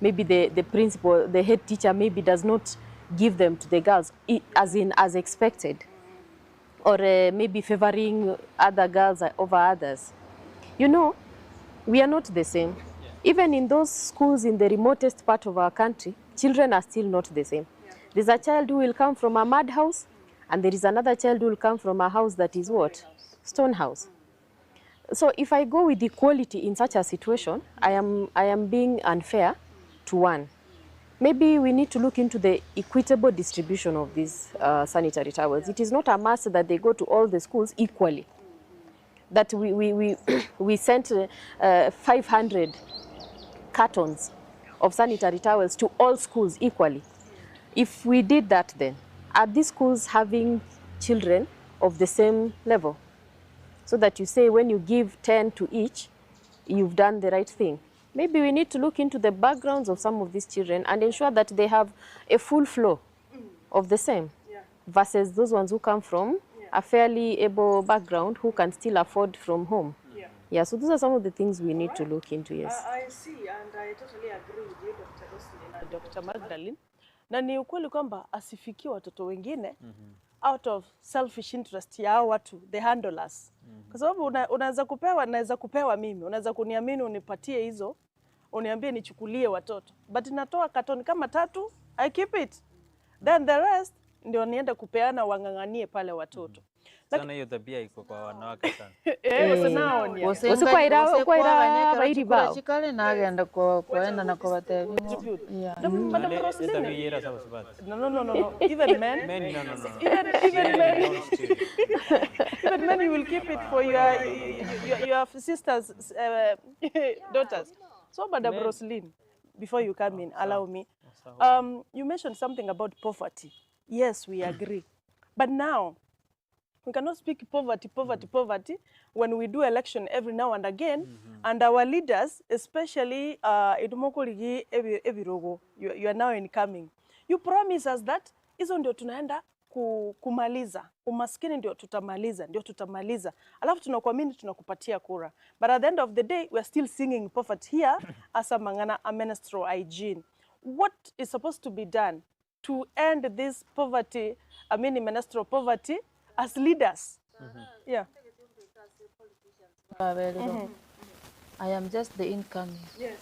maybe the principal, the head teacher maybe does not give them to the girls as expected, or maybe favoring other girls over others. You know, we are not the same. Even in those schools in the remotest part of our country, children are still not the same. There's a child who will come from a mud house, and there is another child who will come from a house that is what? Stone house. So if I go with equality in such a situation, I am being unfair to one. Maybe we need to look into the equitable distribution of these sanitary towels. It is not a must that they go to all the schools equally. That we sent 500 cartons of sanitary towels to all schools equally. If we did that, then are these schools having children of the same level? So that you say when you give 10 to each, you've done the right thing. Maybe we need to look into the backgrounds of some of these children and ensure that they have a full flow of the same versus those ones who come from a fairly able background who can still afford from home. Yeah, so those are some of the things we need to look into, yes. I see, and I totally agree with you, Dr. Roselyne and Dr. Magdalene. Na ni ukweli kwamba asifikie watoto wengine out of selfish interest ya watu, the handlers. Kwa sababu unaweza kupewa, naweza kupewa mimi, unaweza kuniamini unipatie hizo, uniambie nichukulie watoto. But natoa katoni kama 3, I keep it. Then the rest ndio niende kupeana wanganganie pale watoto. Sana hiyo tabia iko kwa wanawake sana. Wasinaonia. Wasikwaira bairi bao. Chikale na agenda kuenda na kubatebi. Madam Roselyne. Yera sawa sawa. No. Even men. Men, no. Even men. Even men, you will keep it for your sisters, daughters. So, Madam Roselyne, before you come in, allow me. You mentioned something about poverty. Yes, we agree. But now, we cannot speak poverty when we do election every now and again, and our leaders, especially Idumokoligi Ebirogo, you are now incoming. You promise us that hizo ndio tunaenda kumaliza. Umaskini ndio tutamaliza. Alafu tunakuamini tunakupatia kura. But at the end of the day, we are still singing poverty here as a menstrual hygiene. What is supposed to be done to end this poverty, menstrual poverty, as leaders? Yeah. I am just the incoming. Yes.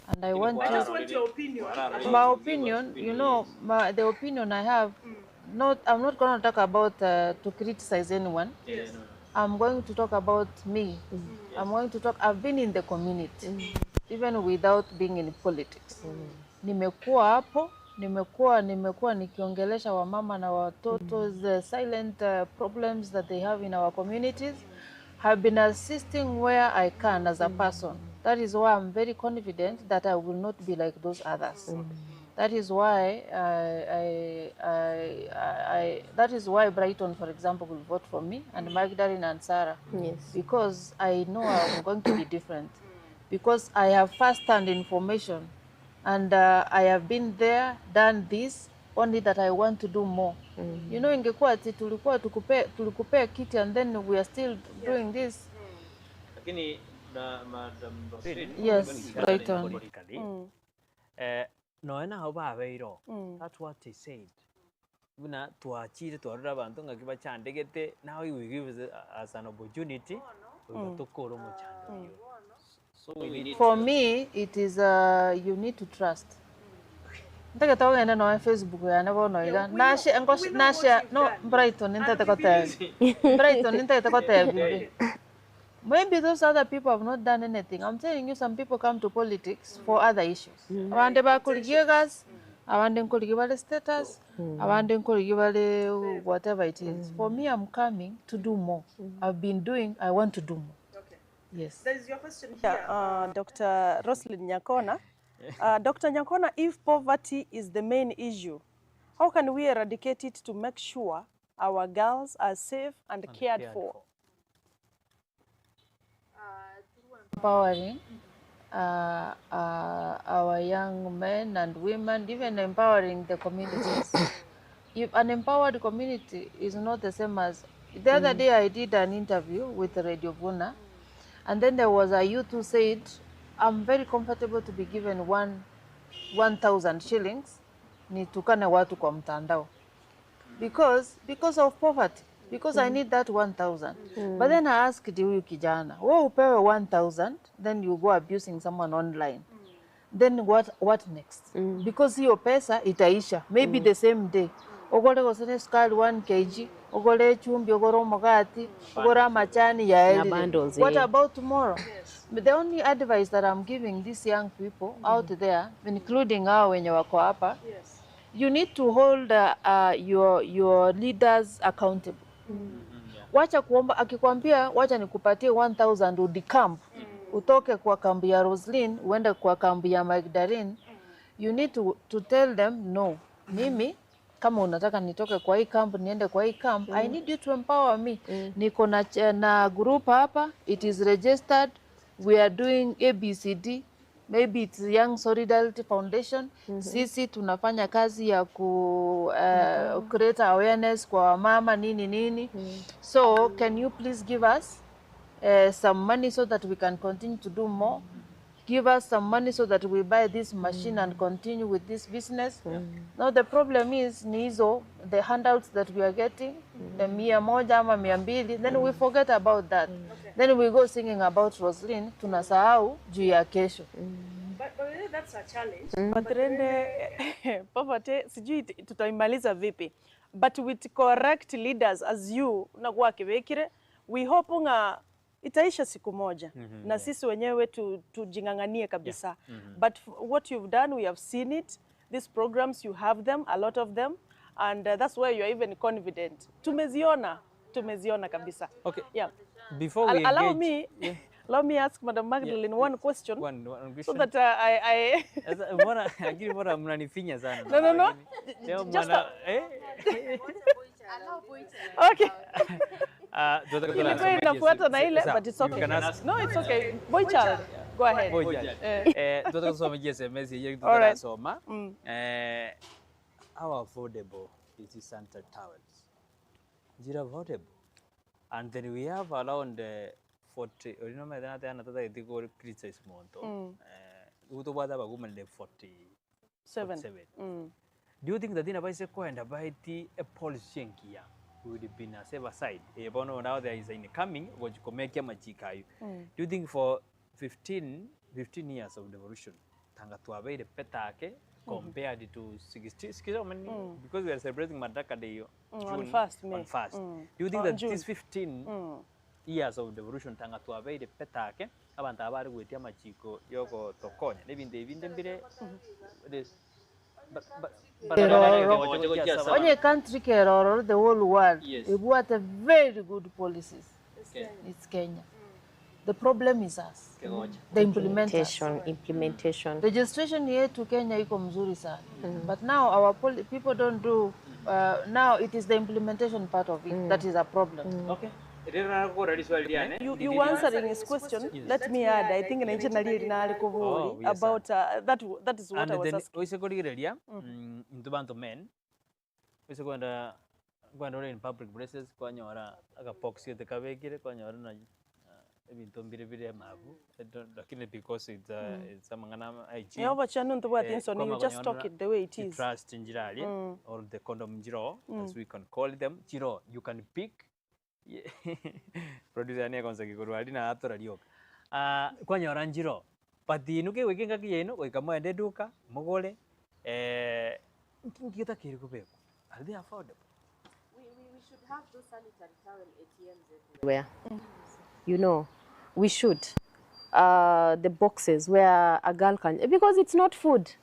And I want I just want your opinion. my opinion, the opinion I have, I'm not going to talk about to criticize anyone. Yes. I'm going to talk about me. I'm going to talk, I've been in the community, even without being in politics. Nimekuwa hapo, nimekuwa nikiongelesha wamama na watoto, the silent problems that they have in our communities. Have been assisting where I can as a person. That is why I'm very confident that I will not be like those others. That is why that is why Brighton, for example, will vote for me, and Magdalene and Sarah. Yes. Because I know I'm going to be different. Because I have first-hand information, and I have been there, done this, only that I want to do more. You know, ingekuwa ati tulikupea kiti and then we are still doing this. Lakini Madam Roselyne. Yes, Brighton. Noena hoba beiro. That's what they said. Buna tuachire tuarura abantu ngakiba chandegete, now we give as an opportunity to koro mo chando. So for me, it is you need to trust. Ndaka tawo enda no Facebook ya nabo no iga. Nashe no Brighton nta Brighton nta maybe those other people have not done anything. I'm telling you, some people come to politics for other issues. Abande bakuligiye gas, abande nkuligiye bale status, abande nkuligiye bale whatever it is. For me, I'm coming to do more. I've been doing, I want to do more. Okay. Yes. There is your question here, Dr. Roselyne Nyakona. Dr. Nyakona, if poverty is the main issue, how can we eradicate it to make sure our girls are safe and cared for? Empowering our young men and women, even empowering the communities. If an empowered community is not the same as... The other day I did an interview with Radio Vuna, and then there was a youth who said, I'm very comfortable to be given 1,000 shillings nitukane watu kwa mtandao because of poverty, because I need that 1,000. But then I asked huyu kijana, wewe upewe 1,000, then you go abusing someone online. Then what next? Because hiyo pesa itaisha, maybe the same day. Ogole gosene sukari 1 kg, ogole chumbi, ogore omugati, ogore machani ya eli. What about tomorrow? But the only advice that I'm giving these young people out there, including hao wenye wako hapa, you need to hold your leaders accountable. Wacha kuomba, akikwambia wacha nikupatie 1,000 udicamp, utoke kwa kambi ya Roselyne uende kwa kambi ya Magdalene, you need to tell them no. Mimi kama unataka nitoke kwa hii camp niende kwa hii camp, I need you to empower me. Niko na group hapa, it is registered, we are doing ABCD, maybe it's Young Solidarity Foundation. Sisi tunafanya kazi ya create awareness kwa mama nini. So can you please give us some money so that we can continue to do more? Give us some money so that we buy this machine and continue with this business. Now the problem is the handouts that we are getting, the 100 ama 200, then we forget about that. Then we go singing about Roselyne, tunasahau juu ya kesho. But that's a challenge. But rende poverty sijui tutaimaliza vipi. But with correct leaders as you nakuwa kibekire, we hope nga itaisha siku moja. Na sisi wenyewe tujinganganie kabisa. But what you've done, we have seen it. These programs, you have them, a lot of them. And that's why you're even confident. Tumeziona kabisa. Okay. Yeah. Before we engage, allow me ask Madam Magdalene one question. One question. So that I Lakini bora mnanifinya sana. No. Just okay. Ilikuwa inafuata na ile, but it's okay. No, it's okay. Boy child, go ahead. Boy child. Tuta kusoma SMS yeye tutasoma. How affordable is the sanitary towels? Is it affordable? And then we have around 40, you know, I think they go criticize monto. Uto bada baguman le 47. Do you think that in a base and a baiti a policy here would have been a safe aside? Bono now there is in coming what you can make a machikai. Do you think for 15 years of devolution, Tanga to abate the petake compared to 60 because we are celebrating Madaraka Day on 1st May. On 1st. Do you think that these 15 years of devolution Tanga to abate the petake abantu abari gwetia machiko yoko tokonya nebinde mbire this onye country keroro the whole world we brought a very good policies. It's Kenya. The problem is us. The implementation. Registration here to Kenya iko mzuri sana. But now our people don't do now it is the implementation part of it that is a problem. Okay. You answering his question. Let me add. I think about that is what I was asking. We say into bantu men. We say going in public places. Kwanyora aga pox yete kabekire kwanyora na ebintu mbire mabu. Lakini because it's a mangana hygiene. Yeah, but you just talk it the way it is. Trust in jirali or the condom jiro as we can call them. Jiro you can pick. Producer ne konsa kikuru alina atora lioka kwanyora njiro pati nuke wekenga kiyeno oikamo ende duka mogole ngita kiri kubeko are they affordable? We should have those sanitary towel ATMs everywhere. You know, we should the boxes where a girl can, because it's not food.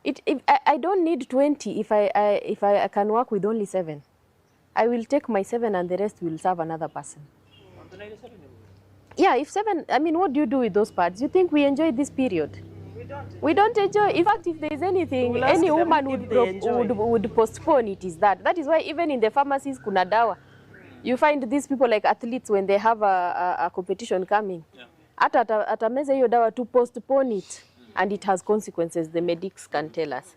I don't need 20 if I can work with only 7. I will take my 7 and the rest will serve another person. Yeah, if 7, I mean, what do you do with those parts? You think we enjoy this period? We don't enjoy. In fact, if there is anything, any woman would postpone it is that. That is why even in the pharmacies, kuna dawa. You find these people like athletes when they have a competition coming. Atameza hiyo dawa to postpone it, and it has consequences. The medics can tell us.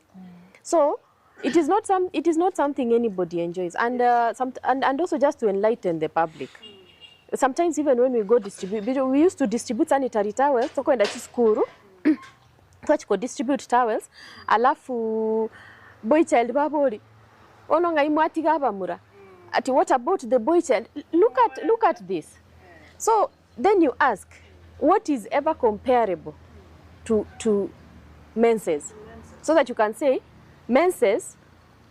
So. It is not something anybody enjoys, and also just to enlighten the public. Sometimes even when we go distribute, we used to distribute sanitary towels. So kwenda chiskuru, tuachiko distribute towels. Alafu boy child babori, ononga imwati gabamura. Ati what about the boy child? Look at this. So then you ask, what is ever comparable to menses, so that you can say. Menses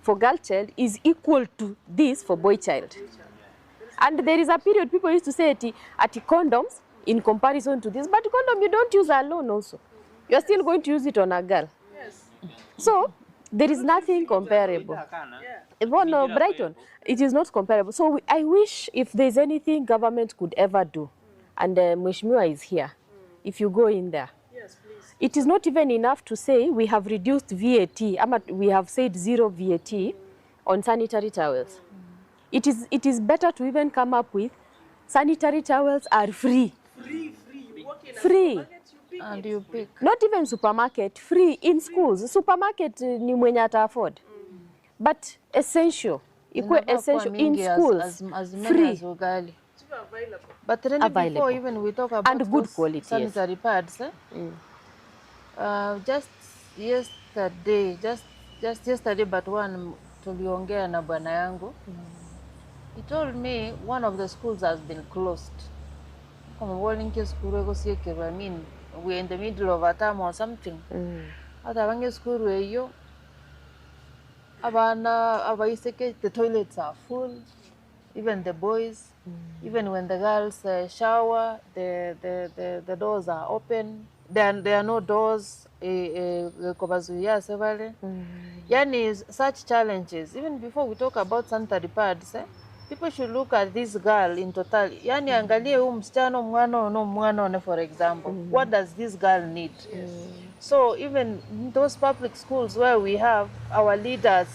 for girl child is equal to this for boy child. And there is a period people used to say at condoms in comparison to this, but condom you don't use alone also. You're still going to use it on a girl. Yes. So there is nothing comparable. No, Brighton, it is not comparable. So I wish if there's anything government could ever do, and Mheshimiwa is here, if you go in there, it is not even enough to say we have reduced VAT, we have said 0 VAT on sanitary towels. It is better to even come up with sanitary towels are free. Free. And you pick. Not even supermarket, free in schools. Supermarket ni mwenye ata afford. But essential. Essential in schools. As free. As ugali. But then before even we talk about and good quality sanitary pads, just yesterday, but one tuliongea na bwana yangu. He told me one of the schools has been closed. I mean, we're in the middle of a term or something. At a school where you the toilets are full, even the boys, even when the girls shower, the doors are open. There are no doors. Yani such challenges. Even before we talk about sanitary pads, people should look at this girl in total. Yani angalie msichana mwana for example. What does this girl need? So even in those public schools where we have our leaders,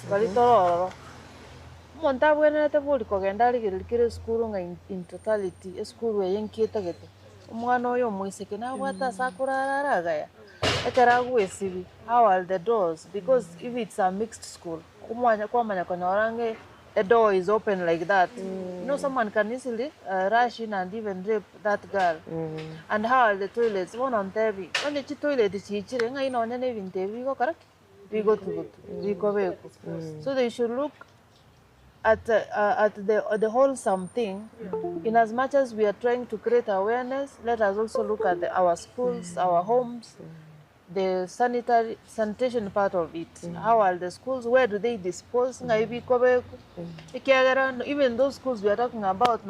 monta wena tabuli kogenda ligirikire school nga in totality a school we yenkita gete umwana oyo mwiseke na wata sakurararaga ya ekaragu esibi. How are the doors? Because if it's a mixed school umwanya kwa manya kona orange a door is open like that, you know, someone can easily rush in and even rape that girl. And how are the toilets? One on TV. When the toilet is chichire nga ino nene even TV go correct. We go to go. So they should look at the wholesome thing. In as much as we are trying to create awareness, let us also look at our schools, our homes, the sanitation part of it. How are the schools? Where do they dispose? Even those schools we are talking about,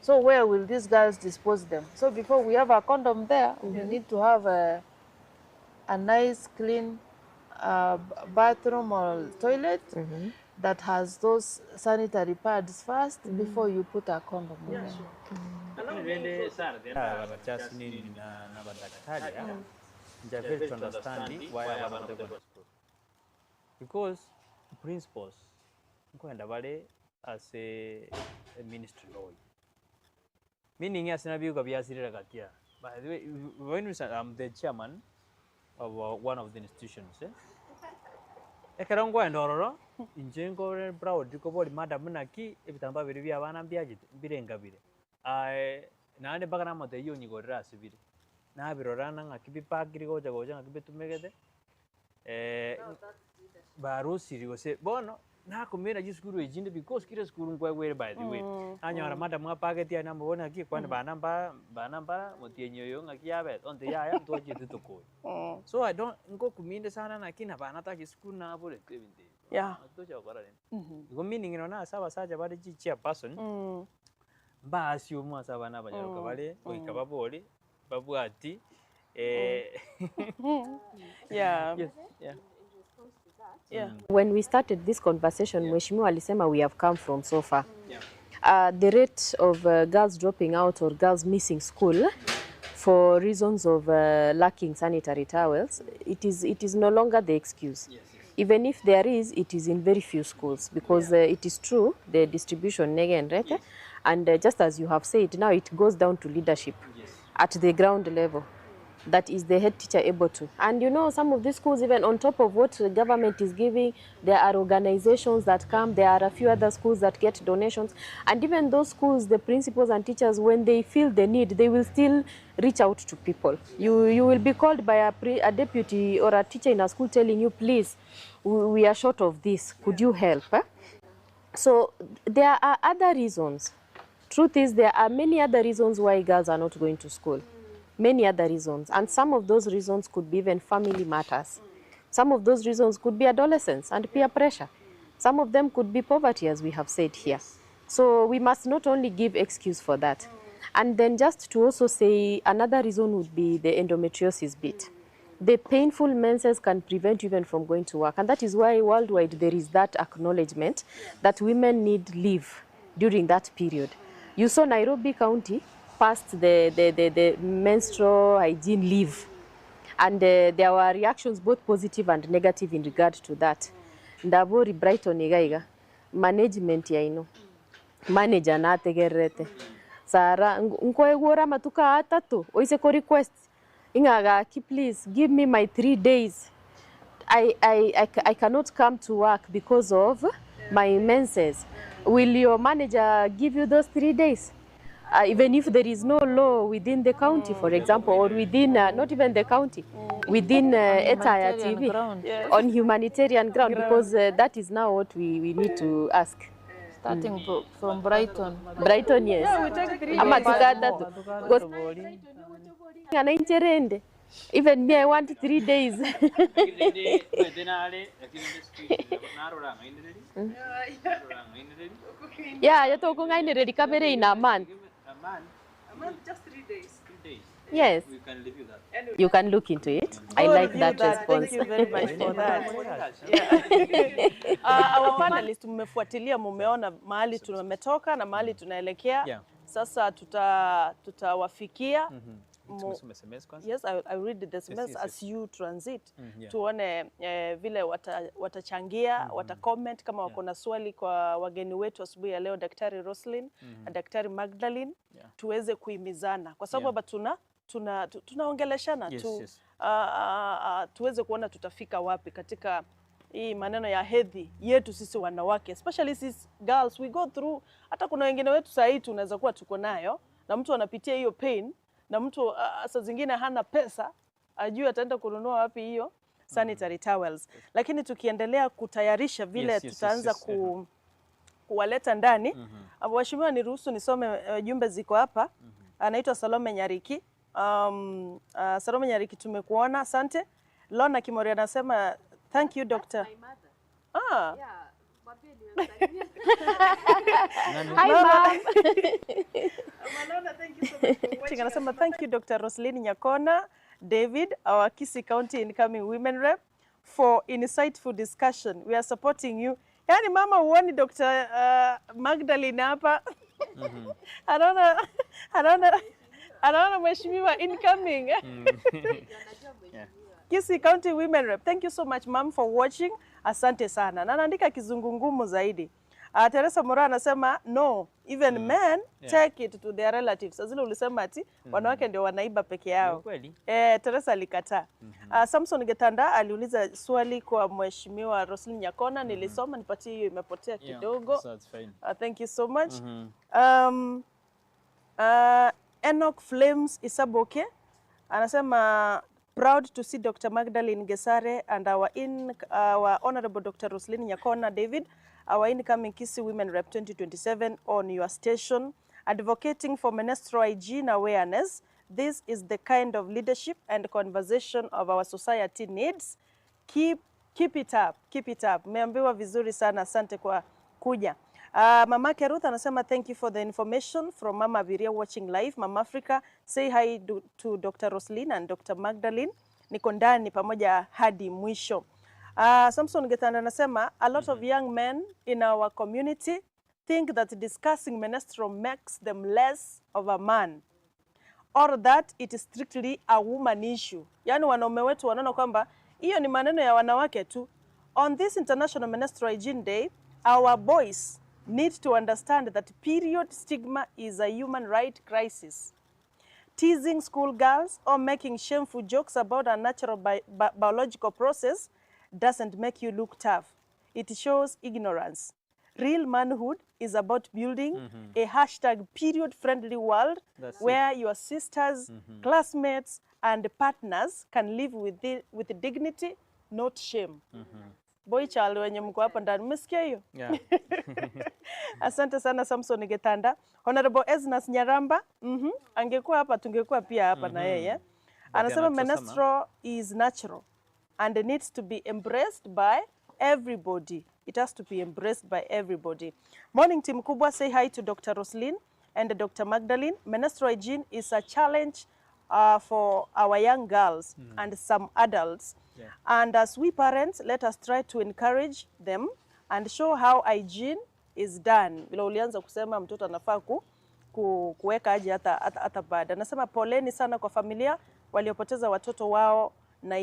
so where will these girls dispose them? So before we have a condom there, we need to have a nice, clean bathroom or toilet that has those sanitary pads first before you put a condom in there. To understand why I want to go to school. Because principals as a ministry law. Meaning as an by the way, when I'm the chairman of one of the institutions, Ekarango and Ororo, in Jengo Broad, Ducobody, Madam Naki, if Tamba Vivia Vanam Biagit, Birengabire. I Nane Baganama, the Unigo Rasivir. Nabirorana, a Kibi Park, Grigo, Jagoja, a bit to make it. Barusi was said, Bono, Nakumina just good agent because Kiras couldn't go away by the way. And your Madam Pagatia number one, I keep one Banamba, Motinio Young, a Kiabet, on the Yaya, to you to call. So I don't go to mean the son and I can have another school now. Yeah. Go meaning in us, I was such a very chairperson. Bas, you must have another Cavale, Cababoli, Babuati. Yeah. Yes, yeah. Yeah. When we started this conversation, Mheshimiwa alisema we have come from so far. The rate of girls dropping out or girls missing school for reasons of lacking sanitary towels, it is no longer the excuse. Even if there is, it is in very few schools because it is true, the distribution again, right? And just as you have said, now it goes down to leadership at the ground level. That is the head teacher able to. And you know, some of these schools, even on top of what the government is giving, there are organizations that come, there are a few other schools that get donations. And even those schools, the principals and teachers, when they feel the need, they will still reach out to people. You will be called by a deputy or a teacher in a school telling you, please, we are short of this, could you help? So there are other reasons. Truth is, there are many other reasons why girls are not going to school. Many other reasons, and some of those reasons could be even family matters. Some of those reasons could be adolescence and peer pressure. Some of them could be poverty, as we have said here. So we must not only give excuse for that. And then just to also say, another reason would be the endometriosis bit. The painful menses can prevent you even from going to work, and that is why worldwide there is that acknowledgement that women need leave during that period. You saw Nairobi County passed the menstrual hygiene leave, and there were reactions both positive and negative in regard to that. Ndabori Brighton igaiga management ya ino manager na tegerete sara nkoegora matuka atatu oise ko request ingaga please give me my 3 days. I cannot come to work because of my menses. Will your manager give you those 3 days? Even if there is no law within the county, for example, or within, not even the county, within Etaya TV, on humanitarian ground, because that is now what we need to ask. Starting from Brighton. Brighton, yes. Yeah, we take 3 Ama days. tukata ngana incherende. Even me, I want 3 days. Yeah, you talk ngai ready kabere in a month. A month, just 3 days. 3 days. Yes. We can review that. You can look into it. I We'll like review that that. response. Thank you very much for that. Yeah. Our panelists mmefuatilia, mumeona mahali tumetoka na mahali tunaelekea. Yeah. Sasa tutawafikia. Yes, I read the SMS as you transit. Yeah. Tuone vile watachangia, watacomment kama wako na swali kwa wageni wetu asubuhi ya leo, Daktari Roselyne na Daktari Magdalene, tuweze kuhimizana kwa sababu hapa tunaongeleshana tu. Tuweze kuona tutafika wapi katika hii maneno ya hedhi yetu sisi wanawake, especially sisi girls, we go through. Hata kuna wengine wetu saa hii tunaweza kuwa tuko nayo na mtu anapitia hiyo pain, na mtu saa zingine hana pesa, ajui ataenda kununua wapi hiyo sanitary towels. Lakini tukiendelea kutayarisha vile tutaanza kuwaleta ndani. Waheshimiwa, niruhusu nisome jumbe ziko hapa. Anaitwa Salome Nyariki. Salome Nyariki, tumekuona, asante. Lona Kimori anasema thank you doctor. Hi ma'am. Malona, thank you so much for watching. Anasema thank you Dr. Roselyne Nyakona, David, our Kisii County incoming women rep, for insightful discussion. We are supporting you. Yani mama uoni Dr. Magdalene hapa. Anaona mheshimiwa incoming. Kisii County Women Rep. Thank you so much ma'am for watching. Asante sana. Na naandika kizungungumu zaidi. Teresa Mora anasema no, even men take it to their relatives. Azile ulisema ati wanawake ndio wanaiba peke yao. Teresa alikataa. Samson Getanda aliuliza swali kwa mheshimiwa Roselyne Nyakona, nilisoma, nipatie hiyo, imepotea kidogo. So that's fine. Thank you so much. Enoch Flames Isaboke anasema proud to see Dr. Magdalene Gesare and our honorable Dr. Roselyne Nyakona David, our incoming Kisii Women Rep 2027 on your station, advocating for menstrual hygiene awareness. This is the kind of leadership and conversation of our society needs. Keep it up, keep it up. Meambiwa vizuri sana, asante kwa kuja. Mama Ruth anasema thank you for the information from Mama Abiria watching live. Mama Africa, say hi to Dr. Roselyne and Dr. Magdalene. Niko ndani pamoja hadi mwisho. Samson Getanda anasema a lot of young men in our community think that discussing menstrual makes them less of a man, or that it is strictly a woman issue. Yani wanaume wetu wanaona kwamba hiyo ni maneno ya wanawake tu. On this International Menstrual Hygiene Day, our boys need to understand that period stigma is a human right crisis. Teasing school girls or making shameful jokes about a natural biological process doesn't make you look tough. It shows ignorance. Real manhood is about building a #period-friendly world where your sisters, classmates, and partners can live with dignity, not shame. Boy child wenye mko hapa ndani mmesikia hiyo? Yeah. Asante sana Samson Getanda. Honorable Esnas Nyaramba, angekuwa hapa tungekuwa pia hapa na yeye. Anasema menstrual is natural and it needs to be embraced by everybody. It has to be embraced by everybody. Morning team kubwa, say hi to Dr. Roselyne and Dr. Magdalene. Menstrual hygiene is a challenge for our young girls and some adults. Yeah. And as we parents, let us try to encourage them and show how hygiene is done. Bila ulianza kusema mtoto anafaa kuweka aje hata baada. Nasema poleni sana kwa familia waliopoteza watoto wao na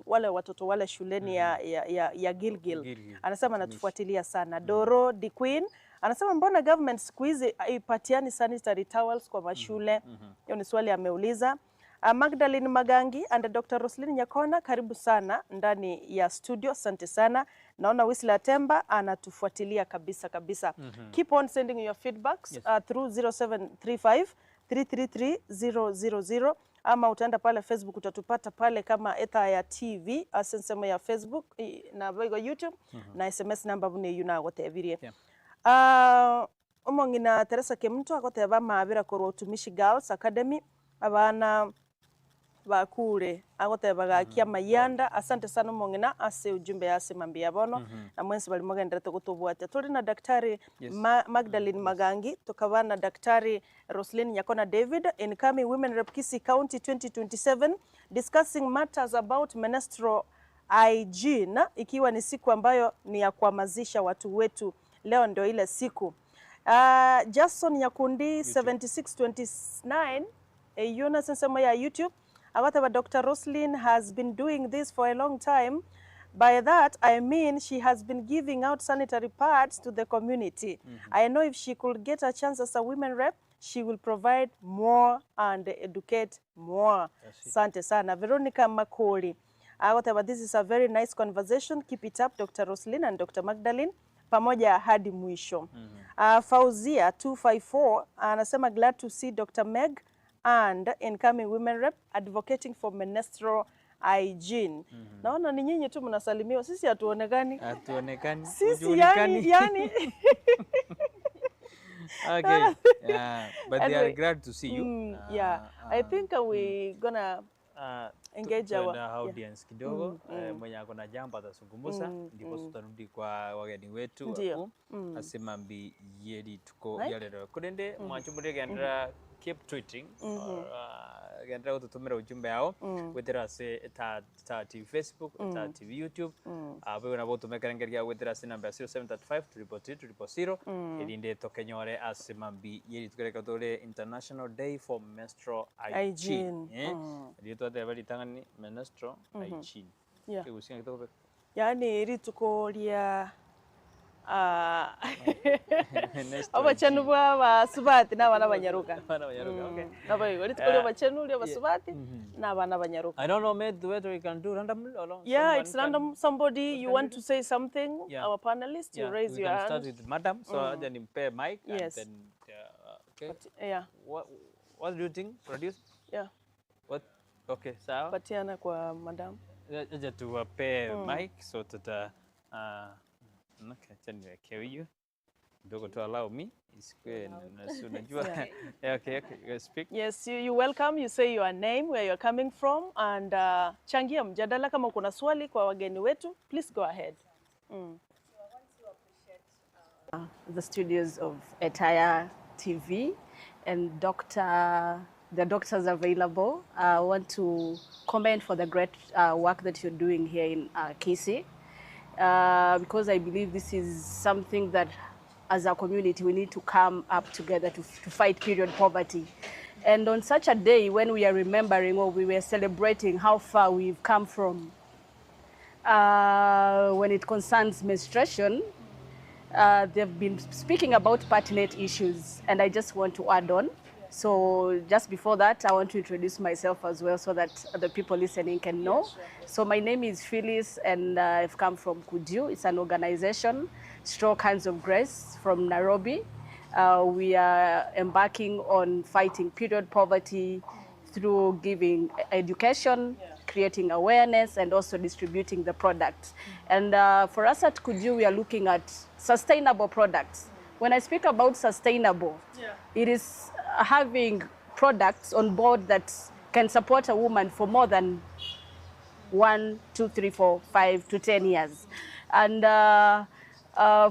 wale watoto wale shuleni ya Gilgil. Anasema natufuatilia sana. Doro D Queen anasema mbona government siku hizi haipatiani sanitary towels kwa mashule? Hiyo ni swali ameuliza. Magdalene Magangi and Dr. Roselyne Nyakona, karibu sana ndani ya studio. Asante sana. Naona Wisla Temba anatufuatilia kabisa. Keep on sending your feedbacks through 0735 333 000, ama utaenda pale Facebook utatupata pale kama Etaya TV, asensema ya Facebook na YouTube na SMS namba bune yuna wote evirie. Omongina Teresa Kemuntu agoteba mabira korwa Utumishi Girls Academy abana bakure agoteba gakia mayanda. Asante sana omongina ase ujumbe yase mambia bono na mwensi bali mogendera tugutubwate. Tuli na daktari Magdalene Magangi, tukaba na daktari Roselyne Nyakona David, incoming Women Rep Kisii County 2027, discussing matters about menstrual hygiene, ikiwa ni siku ambayo ni ya kuhamasisha watu wetu. Leo ndio ile siku. Jason Nyakundi 7629 Yuna sensema ya YouTube. Whatever Dr. Roselyne has been doing this for a long time. By that, I mean she has been giving out sanitary pads to the community. I know if she could get a chance as a women rep, she will provide more and educate more. Sante sana. Veronica Makori. Whatever, this is a very nice conversation. Keep it up, Dr. Roselyne and Dr. Magdalene. Pamoja hadi mwisho. Fauzia 254 anasema glad to see Dr. Meg and incoming women rep advocating for menstrual hygiene. Naona ni nyinyi tu mnasalimiwa, sisi hatuonekani. Hatuonekani. Sisi yani Okay. Yeah, but they are glad to see you. Yeah. I think we gonna engage our audience kidogo. Mwenye akona jambo atazungumza ndipo tutarudi kwa wageni wetu hapo. Asema mbi yedi tuko yale kodende mwachumure gendera keep tweeting gendera ututumira ujumbe yao wethera se ta TV Facebook ta TV YouTube abe na boto mekangeria wethera se number 0735 333 edinde tokenyore asema mbi yedi tukereka tole International Day for Menstrual Hygiene. Ndio tote bali tangani menstrual hygiene. Usinga kitobe. Yani iri tukoria abachanu bwa subati n'abana banyaruka. Okay. Nabayo iri tukoria abachanu uri abasubati n'abana banyaruka. I don't know whether you can do randomly or yeah, it's random. Somebody you want to say something, our panelists, you raise your hand. Start with madam, so then impare mic and then okay. But, yeah. What do you think? Produce? Yeah. What? Okay, sawa. Patiana kwa madam. Aja tuwape mic so tuta okay, chani wekewe hiyo. Dogo to allow me. Isikwe unajua. Okay, speak. Yes, you welcome, you say your name, where you're coming from and changia mjadala kama kuna swali kwa wageni wetu, please go ahead. So I want to appreciate the studios of Etaya TV and the doctors available. I want to comment for the great work that you're doing here in Kisii, because I believe this is something that as a community we need to come up together to fight period poverty. And on such a day when we are remembering or we were celebrating how far we've come from when it concerns menstruation, they've been speaking about pertinent issues, and I just want to add on. So just before that, I want to introduce myself as well so that the people listening can know. So my name is Phyllis, and I've come from Kuju. It's an organization, Stroke Hands of Grace from Nairobi. We are embarking on fighting period poverty through giving education, creating awareness, and also distributing the products. And for us at Kuju, we are looking at sustainable products. When I speak about sustainable, it is having products on board that can support a woman for more than 1, 2, 3, 4, 5 to 10 years. And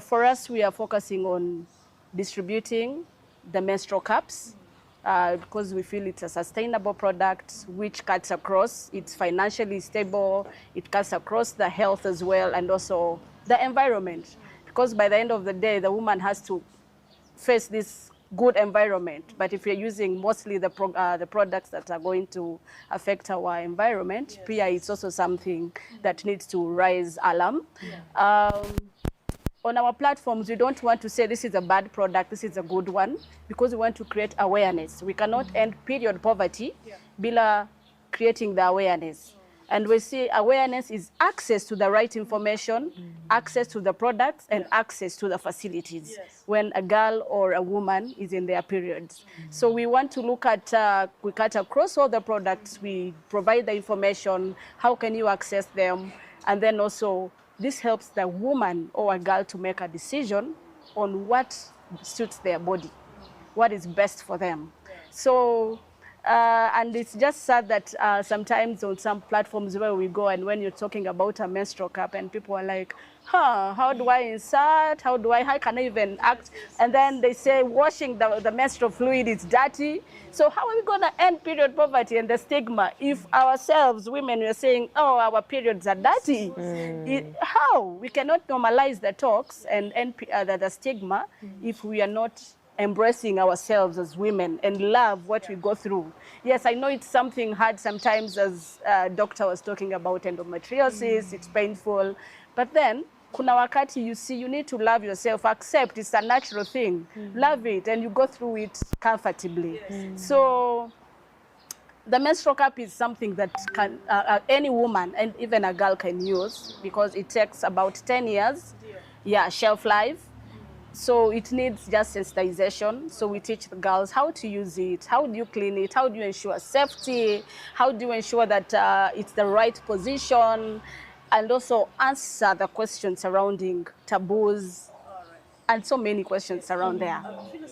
for us, we are focusing on distributing the menstrual cups because we feel it's a sustainable product which cuts across, it's financially stable, it cuts across the health as well and also the environment. Because by the end of the day, the woman has to face this good environment. But if you're using mostly the products that are going to affect our environment, it's also something that needs to raise alarm. On our platforms, we don't want to say this is a bad product, this is a good one, because we want to create awareness. We cannot end period poverty bila creating the awareness. And we see awareness is access to the right information, access to the products, and access to the facilities when a girl or a woman is in their periods. So we want to look at, we cut across all the products, we provide the information, how can you access them, and then also this helps the woman or a girl to make a decision on what suits their body, what is best for them. So, and it's just sad that sometimes on some platforms where we go and when you're talking about a menstrual cup and people are like, how do I insert? How can I even act? And then they say washing the menstrual fluid is dirty. So how are we going to end period poverty and the stigma if ourselves, women, we're saying, oh, our periods are dirty? How? We cannot normalize the talks and end the stigma if we are not embracing ourselves as women and love what we go through. Yes, I know it's something hard sometimes, as doctor was talking about endometriosis, it's painful, but then kuna wakati you see you need to love yourself, accept it's a natural thing, love it, and you go through it comfortably. So the menstrual cup is something that can any woman and even a girl can use because it takes about 10 years, shelf life. So it needs just sensitization. So we teach the girls how to use it, how do you clean it, how do you ensure safety, how do you ensure that it's the right position, and also answer the questions surrounding taboos and so many questions around there.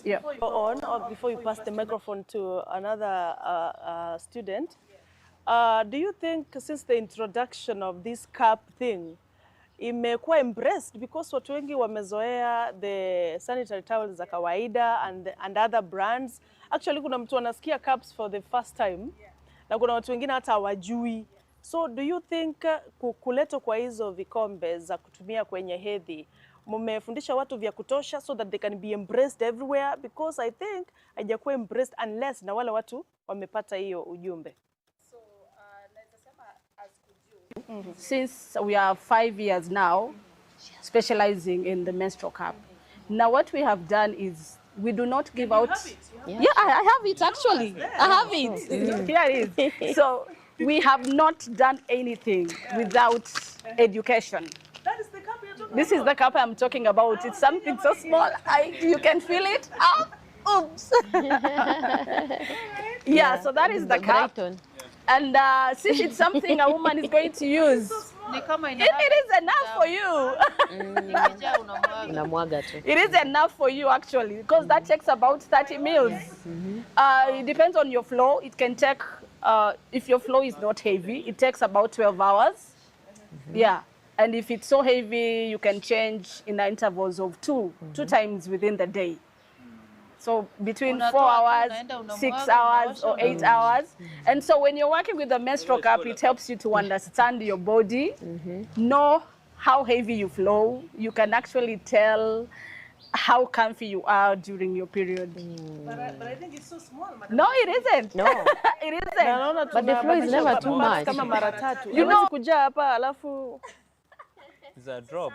Yeah. Go on, or before you pass the microphone to another student, do you think since the introduction of this cup thing, imekuwa embraced because watu wengi wamezoea the sanitary towels za kawaida and other brands. Actually kuna mtu anasikia cups for the first time na kuna watu wengine hata hawajui. So do you think kuletwa kwa hizo vikombe za kutumia kwenye hedhi mumefundisha watu vya kutosha so that they can be embraced everywhere? Because I think haijakuwa embraced unless na wale watu wamepata hiyo ujumbe. Since we are 5 years now specializing in the menstrual cup, now what we have done is we do not give out. Yeah, I have it actually. I have it. Here it is. So we have not done anything without education. That is the cup you're talking about. This is the cup I'm talking about. It's something so small. You can feel it. Oops. Yeah, so that is the cup. Brighton. And since it's something a woman is going to use, it is enough for you. It is enough for you actually, because that takes about 30 mils. It depends on your flow. It can take, if your flow is not heavy, it takes about 12 hours. Yeah. And if it's so heavy, you can change in the intervals of two times within the day. So between 4 hours, 6 hours, or 8 hours. And so when you're working with the menstrual cup, it helps you to understand your body, know how heavy you flow. You can actually tell how comfy you are during your period. But I think it's so small. No, it isn't. No. It isn't. No, But the flow is never too much. Kama mara tatu. You know, kuja hapa alafu It's a drop.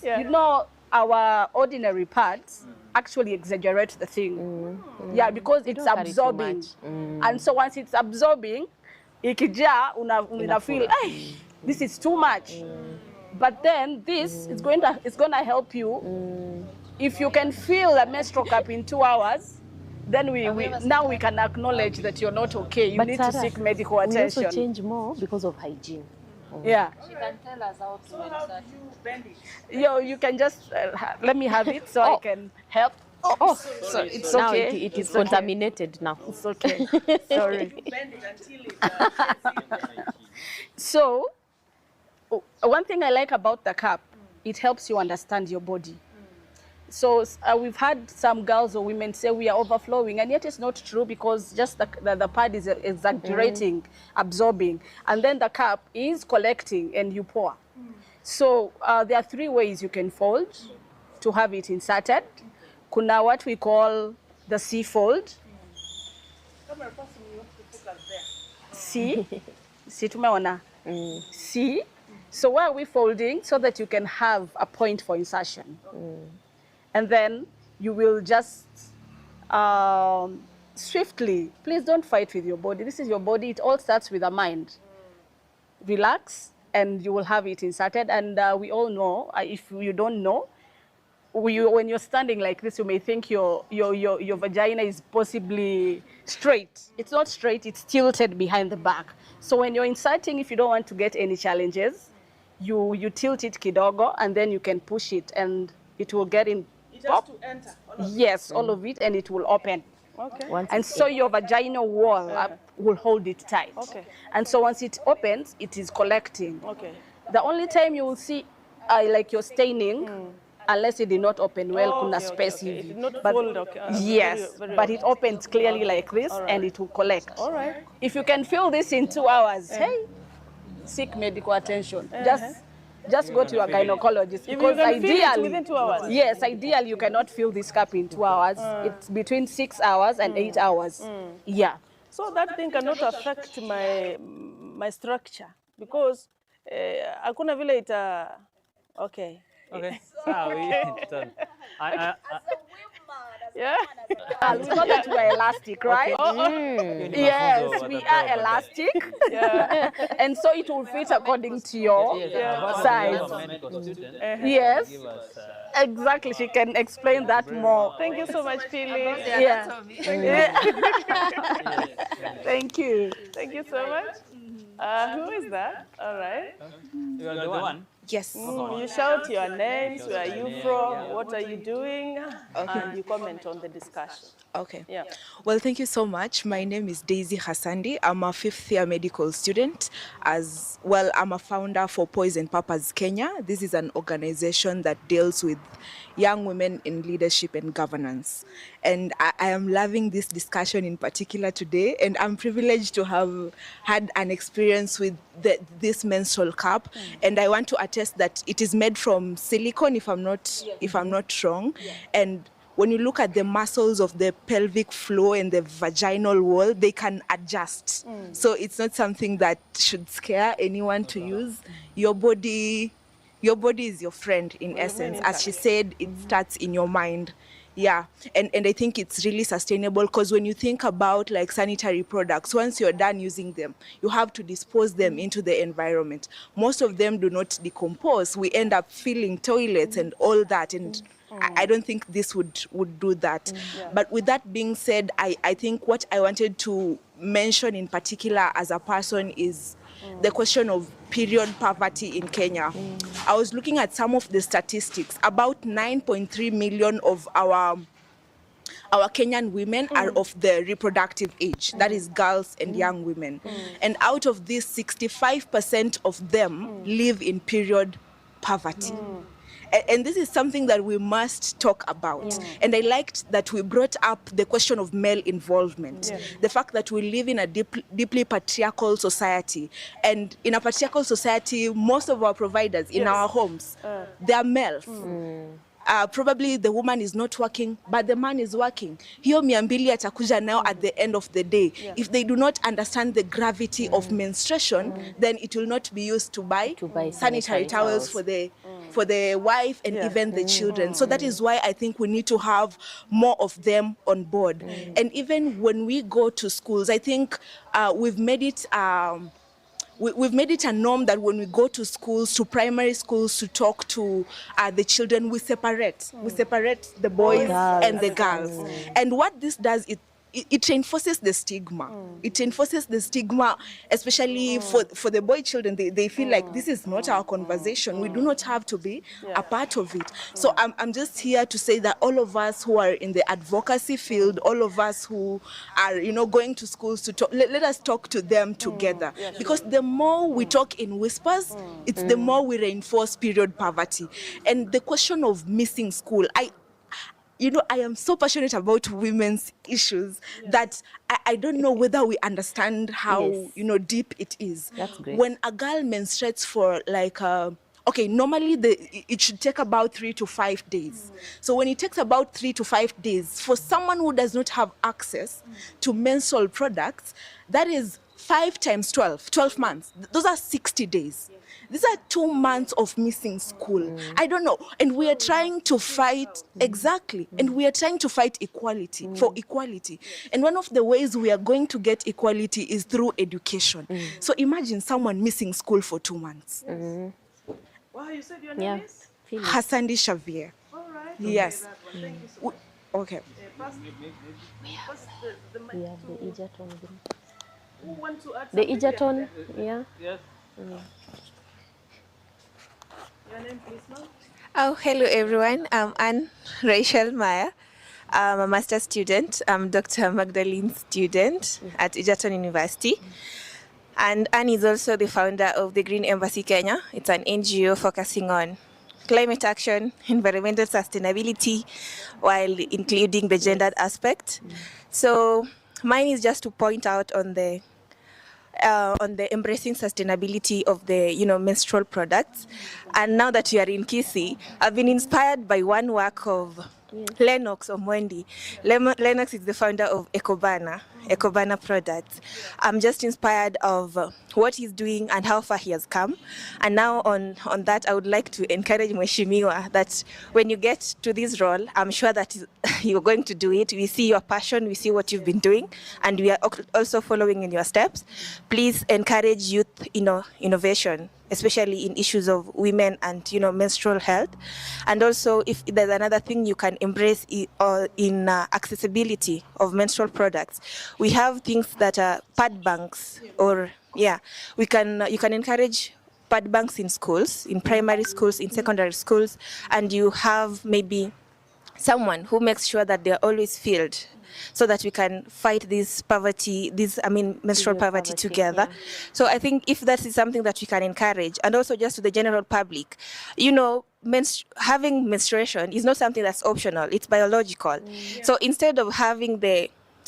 you know, our ordinary parts actually exaggerate the thing. Yeah, because it's don't carry too absorbing. much. And so once it's absorbing, ikija una feel, hey, this is too much. But then this is going to help you. If you can feel a menstrual cup in 2 hours, then now we can acknowledge that you're not okay. You need to seek medical attention. We also change more because of hygiene. Yeah. She can tell us how to insert. You can just let me have it so I can help. So it's Now okay. it is It's okay. contaminated now. It's okay. Sorry. So, one thing I like about the cup, it helps you understand your body. So we've had some girls or women say we are overflowing, and yet it's not true because just the pad is exaggerating, absorbing, and then the cup is collecting and you pour. So there are 3 ways you can fold to have it inserted. Kuna what we call the C fold. C. C tumeona. C. So where are we folding so that you can have a point for insertion? And then you will just swiftly, please don't fight with your body. This is your body. It all starts with the mind. Relax and you will have it inserted. And we all know, if you don't know, when you're standing like this, you may think your vagina is possibly straight. It's not straight, it's tilted behind the back. So when you're inserting, if you don't want to get any challenges, you tilt it kidogo, and then you can push it, and it will get in. It has to enter. Yes, all of it, and it will open. Okay. And so your vaginal wall will hold it tight. Okay. And so once it opens, it is collecting. Okay. The only time you will see like you're staining, unless it did not open well, kuna space It hivi. did not But fold, okay. yes, Very but it opens clearly like this, All right. and it will collect. All right. If you can feel this in 2 hours, hey, seek medical attention. Just go to your gynecologist, you because can feel it ideally, within 2 hours? Yes, ideally you cannot fill this cup in 2 hours. It's between 6 hours and 8 hours. Yeah. So that thing cannot affect my structure because hakuna vile ita. Okay. Okay. Sawa, done. Yeah. We know that we are elastic, right? Yes, we are elastic. Yeah. And so it will fit according to your size. Yes. Exactly. She can explain that more. Thank you so much, Phyllis. Yeah. Thank you. Thank you so much. Who is that? All right. You are the one. Yes. You shout your names, where are you from, what are you doing, and you comment on the discussion. Okay. Yeah. Well, thank you so much. My name is Daisy Hassandi. I'm a 5th year medical student. As well, I'm a founder for Poison Purpose Kenya. This is an organization that deals with young women in leadership and governance. And I am loving this discussion in particular today. And I'm privileged to have had an experience with this menstrual cup. And I want to attest that it is made from silicone, if I'm not wrong. And when you look at the muscles of the pelvic floor and the vaginal wall, they can adjust. So it's not something that should scare anyone to use. Your body is your friend in essence. As she said, it starts in your mind. Yeah, and I think it's really sustainable because when you think about like sanitary products, once you're done using them, you have to dispose them into the environment. Most of them do not decompose. We end up filling toilets and all that, and I don't think this would do that. But with that being said, I think what I wanted to mention in particular as a person is the question of period poverty in Kenya. I was looking at some of the statistics. About 9.3 million of our Kenyan women are of the reproductive age. That is girls and young women. And out of this, 65% of them live in period poverty. And this is something that we must talk about. And I liked that we brought up the question of male involvement. The fact that we live in a deeply patriarchal society. And in a patriarchal society, most of our providers in our homes, they are males. Probably the woman is not working, but the man is working. Hiyo 200 atakuja now at the end of the day. If they do not understand the gravity of menstruation, then it will not be used to buy sanitary towels for the wife and even the children. So that is why I think we need to have more of them on board. And even when we go to schools, I think we've made it we've made it a norm that when we go to schools, to primary schools, to talk to the children, we separate. We separate the boys and the girls. And what this does, it reinforces the stigma. It reinforces the stigma, especially for the boy children. They feel like this is not our conversation. We do not have to be a part of it. So I'm just here to say that all of us who are in the advocacy field, all of us who are, going to schools to talk, let us talk to them together. Because the more we talk in whispers, it's the more we reinforce period poverty. And the question of missing school, I am so passionate about women's issues that I don't know whether we understand how, deep it is. That's great. When a girl menstruates for normally it should take about 3 to 5 days. So when it takes about 3 to 5 days, for someone who does not have access to menstrual products, that is 5 times 12 months. Those are 60 days. These are 2 months of missing school. I don't know. And we are trying to fight, and we are trying to fight equality, for equality. And one of the ways we are going to get equality is through education. So imagine someone missing school for 2 months. Wow, you said your name is? Hassandi Xavier. All right. Yes. Thank you so much. Okay. We have the Egerton. Who want to add The something? Egerton, yeah. Yes. Your name, please, ma'am? Oh, hello everyone. I'm Anne Rachel Maya. I'm a master's student. I'm Dr. Magdalene's student at Egerton University. And Anne is also the founder of the Green Embassy Kenya. It's an NGO focusing on climate action, environmental sustainability, while including the gendered aspect. So mine is just to point out on the embracing sustainability of the menstrual products. And now that we are in Kisii, I've been inspired by one work of Lennox Omwendi. Lennox is the founder of Ecobana products. I'm just inspired of what he's doing and how far he has come. And now on that, I would like to encourage Mheshimiwa that when you get to this role, I'm sure that you're going to do it. We see your passion, we see what you've been doing, and we are also following in your steps. Please encourage youth innovation, especially in issues of women and menstrual health. And also, if there's another thing you can embrace in accessibility of menstrual products, we have things that are pad banks, or you can encourage pad banks in schools, in primary schools, in secondary schools, and you have maybe someone who makes sure that they're always filled, so that we can fight this poverty, menstrual poverty together. Yeah. So I think if that is something that we can encourage, and also just to the general public, having menstruation is not something that's optional, it's biological. Yeah. So instead of having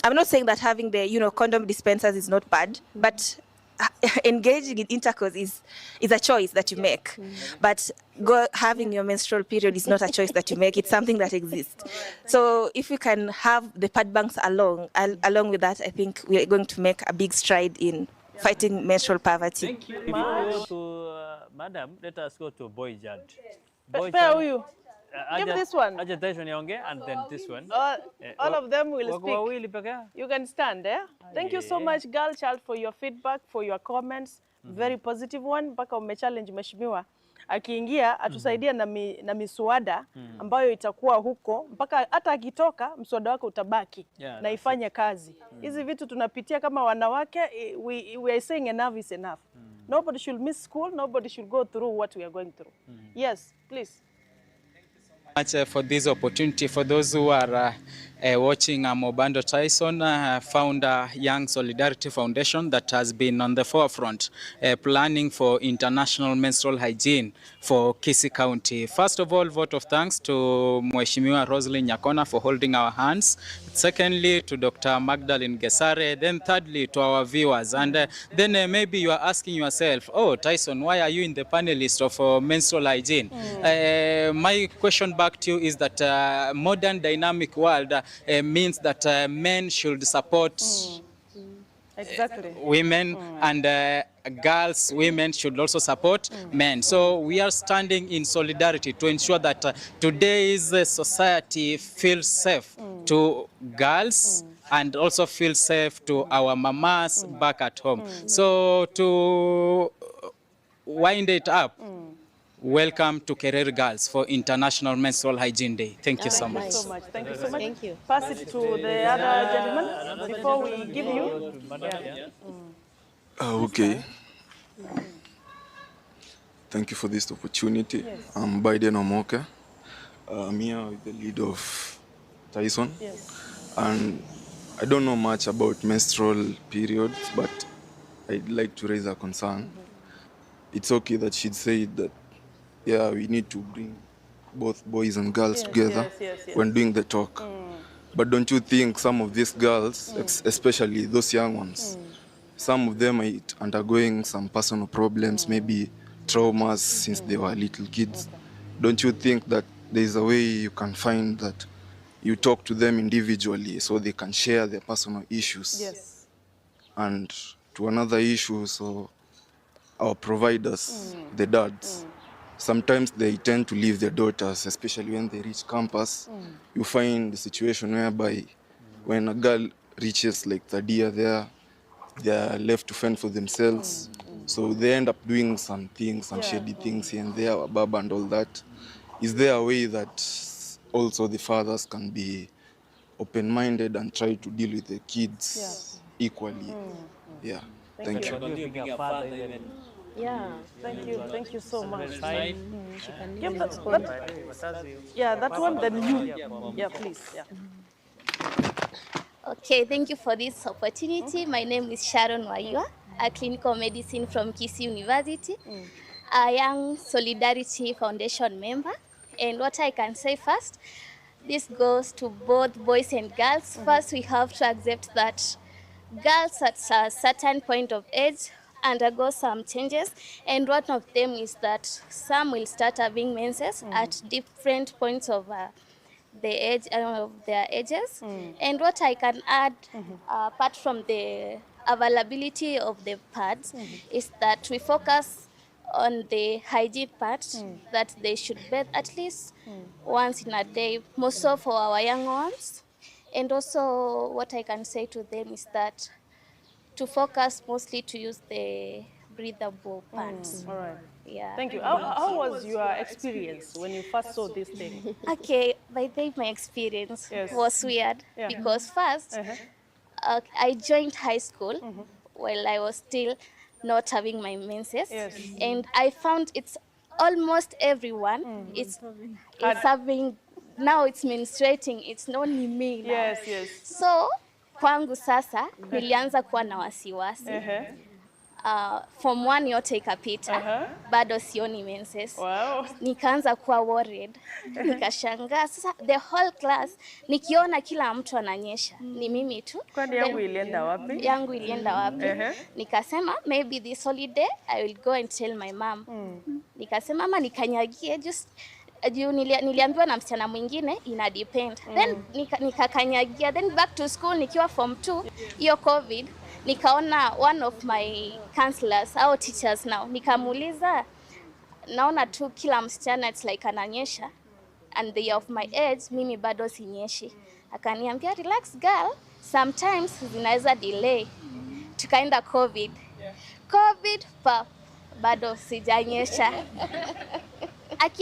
I'm not saying that having the, condom dispensers is not bad, but engaging in intercourse is a choice that you make. But having your menstrual period is not a choice that you make, it's something that exists. So if we can have the pad banks along with that, I think we are going to make a big stride in fighting menstrual poverty. Thank you. Before we go to Madam, let us go to Boy Jad. You. Give this one. And then this one. All of them will speak. You can stand there. Thank you so much, girl child, for your feedback, for your comments. Very positive one. Mpaka umechallenge mheshimiwa akiingia atusaidia na miswada ambayo itakuwa huko, mpaka hata akitoka mswada wake utabaki na ifanye kazi. Hizi vitu tunapitia kama wanawake, we are saying enough is enough. Nobody should miss school, nobody should go through what we are going through. Yes, please. Much for this opportunity. For those who are watching, I'm Obando Tyson, founder Young Solidarity Foundation that has been on the forefront planning for international menstrual hygiene for Kisii County. First of all, vote of thanks to Mheshimiwa Roselyne Nyakona for holding our hands. Secondly, to Dr. Magdalene Gesare. Then thirdly, to our viewers. And then maybe you are asking yourself, oh, Tyson, why are you in the panelist of menstrual hygiene? My question back to you is that modern dynamic world means that men should support exactly women, and women should also support men. So we are standing in solidarity to ensure that today's society feels safe to girls and also feels safe to our mamas back at home. So to wind it up, welcome to Kerere Girls for International Menstrual Hygiene Day. Thank you so much. Thank you so much. Thank you so much. Thank you. Pass it to the other gentleman before we give you. Okay. Thank you for this opportunity. Yes. I'm Biden Omoke. I'm here with the lead of Tyson. Yes. And I don't know much about menstrual periods, but I'd like to raise a concern. It's okay that she'd say that we need to bring both boys and girls together when doing the talk. But don't you think some of these girls, especially those young ones, some of them are undergoing some personal problems, maybe traumas since they were little kids. Don't you think that there's a way you can find that you talk to them individually so they can share their personal issues? Yes. And to another issue, so our providers, the dads, sometimes they tend to leave their daughters, especially when they reach campus. You find the situation whereby when a girl reaches like third year there, they are left to fend for themselves. So they end up doing some things, some shady things here and there, baba and all that. Is there a way that also the fathers can be open-minded and try to deal with the kids equally? Yeah. Thank you. Yeah. Thank you so much. Side. She can Yeah, use but, it. that one, then you. Yeah, please. Yeah. Okay, thank you for this opportunity. My name is Sharon Waiwa, a clinical medicine from Kisii University, a young Solidarity Foundation member. And what I can say first, this goes to both boys and girls. First, we have to accept that girls at a certain point of age undergo some changes, and one of them is that some will start having menses at different points of the age of their ages. And what I can add, apart from the availability of the pads, is that we focus on the hygiene part, that they should bathe at least once in a day, more so for our young ones. And also what I can say to them is that to focus mostly to use the breathable pads. All right. Yeah. Thank you. How was your experience when you first saw this thing? Okay, by then my experience was weird because first I joined high school while I was still not having my menses, and I found it's almost everyone it's having, now it's menstruating, it's not only me now. So kwangu sasa nilianza kuwa na wasiwasi. Form 1 yote ikapita, bado sioni menses. Nikaanza kuwa worried. Nikashangaa sasa the whole class nikiona kila mtu ananyesha, ni mimi tu. Kwani yangu ilienda wapi? Yangu ilienda wapi? Nikasema maybe this holiday I will go and tell my mom. Nikasema mama nikanyagie just niliambiwa na msichana mwingine ina depend. Then nikakanyagia, then back to school nikiwa form 2 hiyo COVID. Nikaona one of my counselors au teachers now, nikamuuliza naona tu kila msichana it's like ananyesha and they of my age, mimi bado sinyeshi. Akaniambia relax girl, sometimes zinaweza delay. Tukaenda COVID bado sijanyesha.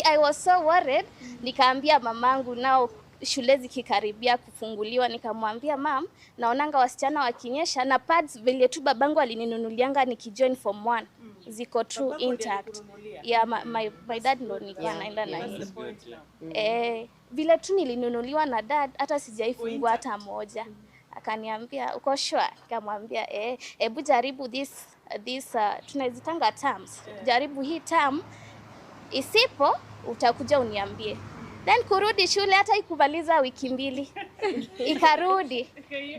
I was so worried. Nikaambia mamangu nao shule zikikaribia kufunguliwa, nikamwambia mam, naonanga wasichana wakinyesha na pads vile tu babangu alininunulianga nikijoin form 1 ziko true intact. Yeah, my dad ndo nilikuwa naenda na yeye. Vile tu nilinunuliwa na dad hata sijaifungua hata moja. Akaniambia uko sure? Nikamwambia hebu jaribu this tunazitanga terms. Jaribu hii term, isipo utakuja uniambie. Then kurudi shule hata ikuvaliza wiki 2 ikarudi.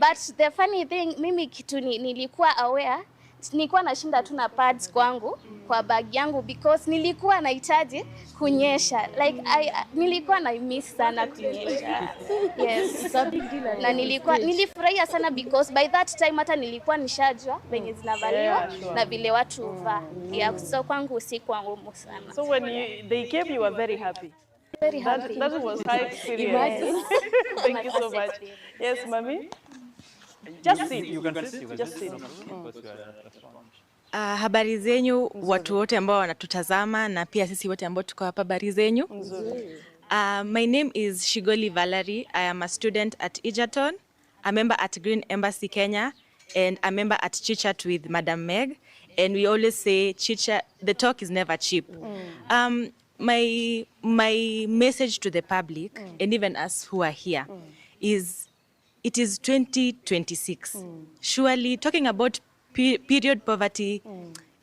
But the funny thing, mimi kitu nilikuwa aware, nilikuwa nashinda tu na pads kwangu kwa bag yangu because nilikuwa nahitaji kunyesha. Like nilikuwa na miss sana kunyesha. Yes. Na nilifurahia sana because by that time hata nilikuwa nishajua venye zinavaliwa na vile watu huvaa. Yeah, so kwangu si ngumu sana. So when they came you were very happy? Very happy. That was high experience. Yes. Thank you so much. Yes, Mami? Just sit. Just sit. Habari zenyu watu wote ambao wanatutazama na pia sisi wote ambao tuko hapa, habari zenyu. My name is Shigoli Valerie. I am a student at Egerton, a member at Green Embassy Kenya, and a member at Chitchat with Madam Meg. And we always say Chitchat, the talk is never cheap. My message to the public and even us who are here is it is 2026. Surely talking about period poverty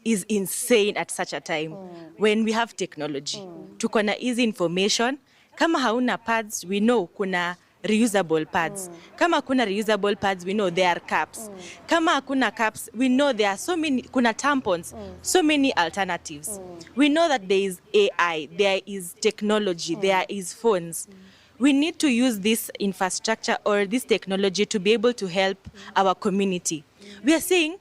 is insane at such a time when we have technology. Tuko na easy information. Kama hauna pads, we know kuna reusable pads. Kama kuna reusable pads, we know there are caps. Kama hakuna caps, we know there are so many, kuna tampons, so many alternatives. We know that there is AI, there is technology, there is phones. We need to use this infrastructure or this technology to be able to help our community. We are saying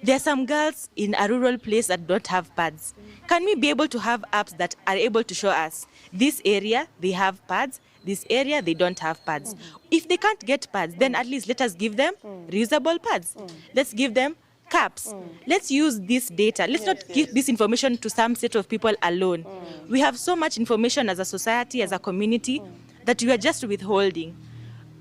there are some girls in a rural place that don't have pads. Can we be able to have apps that are able to show us this area they have pads, this area they don't have pads? If they can't get pads, then at least let us give them reusable pads. Let's give them caps. Let's use this data. Let's not give this information to some set of people alone. We have so much information as a society, as a community, that we are just withholding.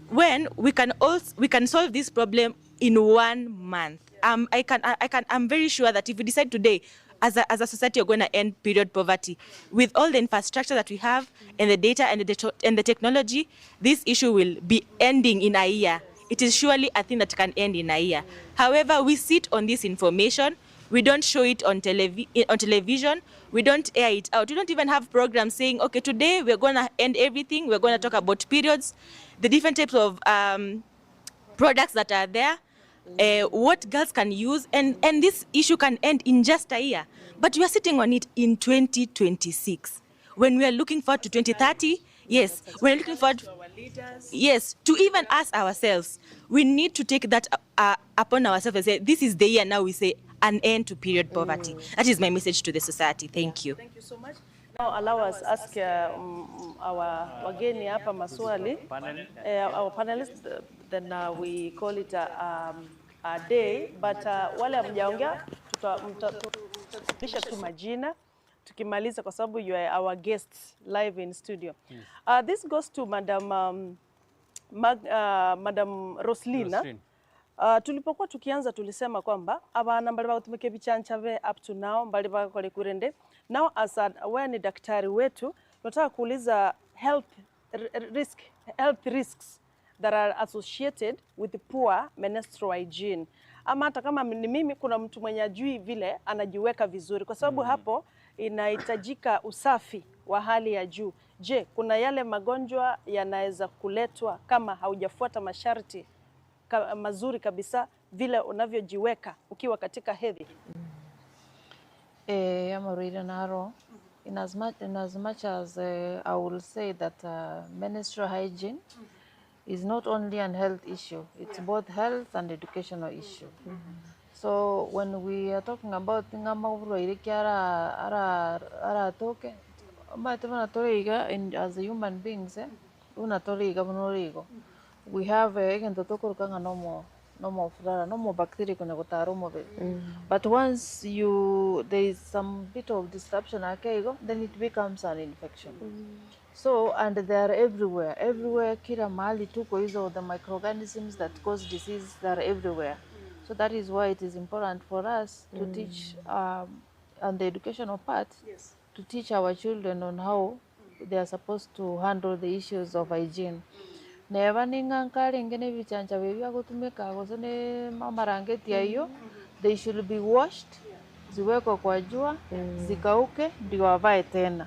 When we can solve this problem in 1 month. I'm very sure that if we decide today, as a society, we're going to end period poverty. With all the infrastructure that we have and the data and the technology, this issue will be ending in a year. It is surely a thing that can end in a year. However, we sit on this information. We don't show it on television. We don't air it out. We don't even have programs saying, okay, today we're going to end everything. We're going to talk about periods, the different types of products that are there, what girls can use, and this issue can end in just a year. But we are sitting on it in 2026. When we are looking forward to 2030, yes, we're looking forward yes, to even ask ourselves, we need to take that upon ourselves and say, this is the year now we say an end to period poverty. That is my message to the society. Thank you. Thank you so much. Now allow us ask our wageni hapa maswali, our panelists, then we call it a day, but wale hamjaongea tutapisha tu majina tukimaliza kwa sababu you are our guests live in studio. This goes to Madam Roselyne. Tulipokuwa tukianza tulisema kwamba abana mbali batumike bichanchave up to now mbali bakole kurende. Now as wewe ni daktari wetu tunataka kuuliza health risks that are associated with poor menstrual hygiene. Ama hata kama ni mimi kuna mtu mwenye ajui vile anajiweka vizuri kwa sababu hapo inahitajika usafi wa hali ya juu. Je, kuna yale magonjwa yanaweza kuletwa kama haujafuata masharti mazuri kabisa vile unavyojiweka ukiwa katika hedhi? Amarida naro. In as much as I will say that menstrual hygiene is not only an health issue, it's both health and educational issue. So when we are talking about as a human beings, we have normal bacteria but once there is some bit of disruption, then it becomes an infection. So, and they are everywhere, kila mahali tuko hizo, the microorganisms that cause disease, they are everywhere. So that is why it is important for us to teach, on the educational part, to teach our children on how they are supposed to handle the issues of hygiene. Never ningankari ngene vichancha bebya kutumika gozone mamarangeti ayo, they should be washed, ziwekwe kwa jua, zikauke, ndio wavae tena.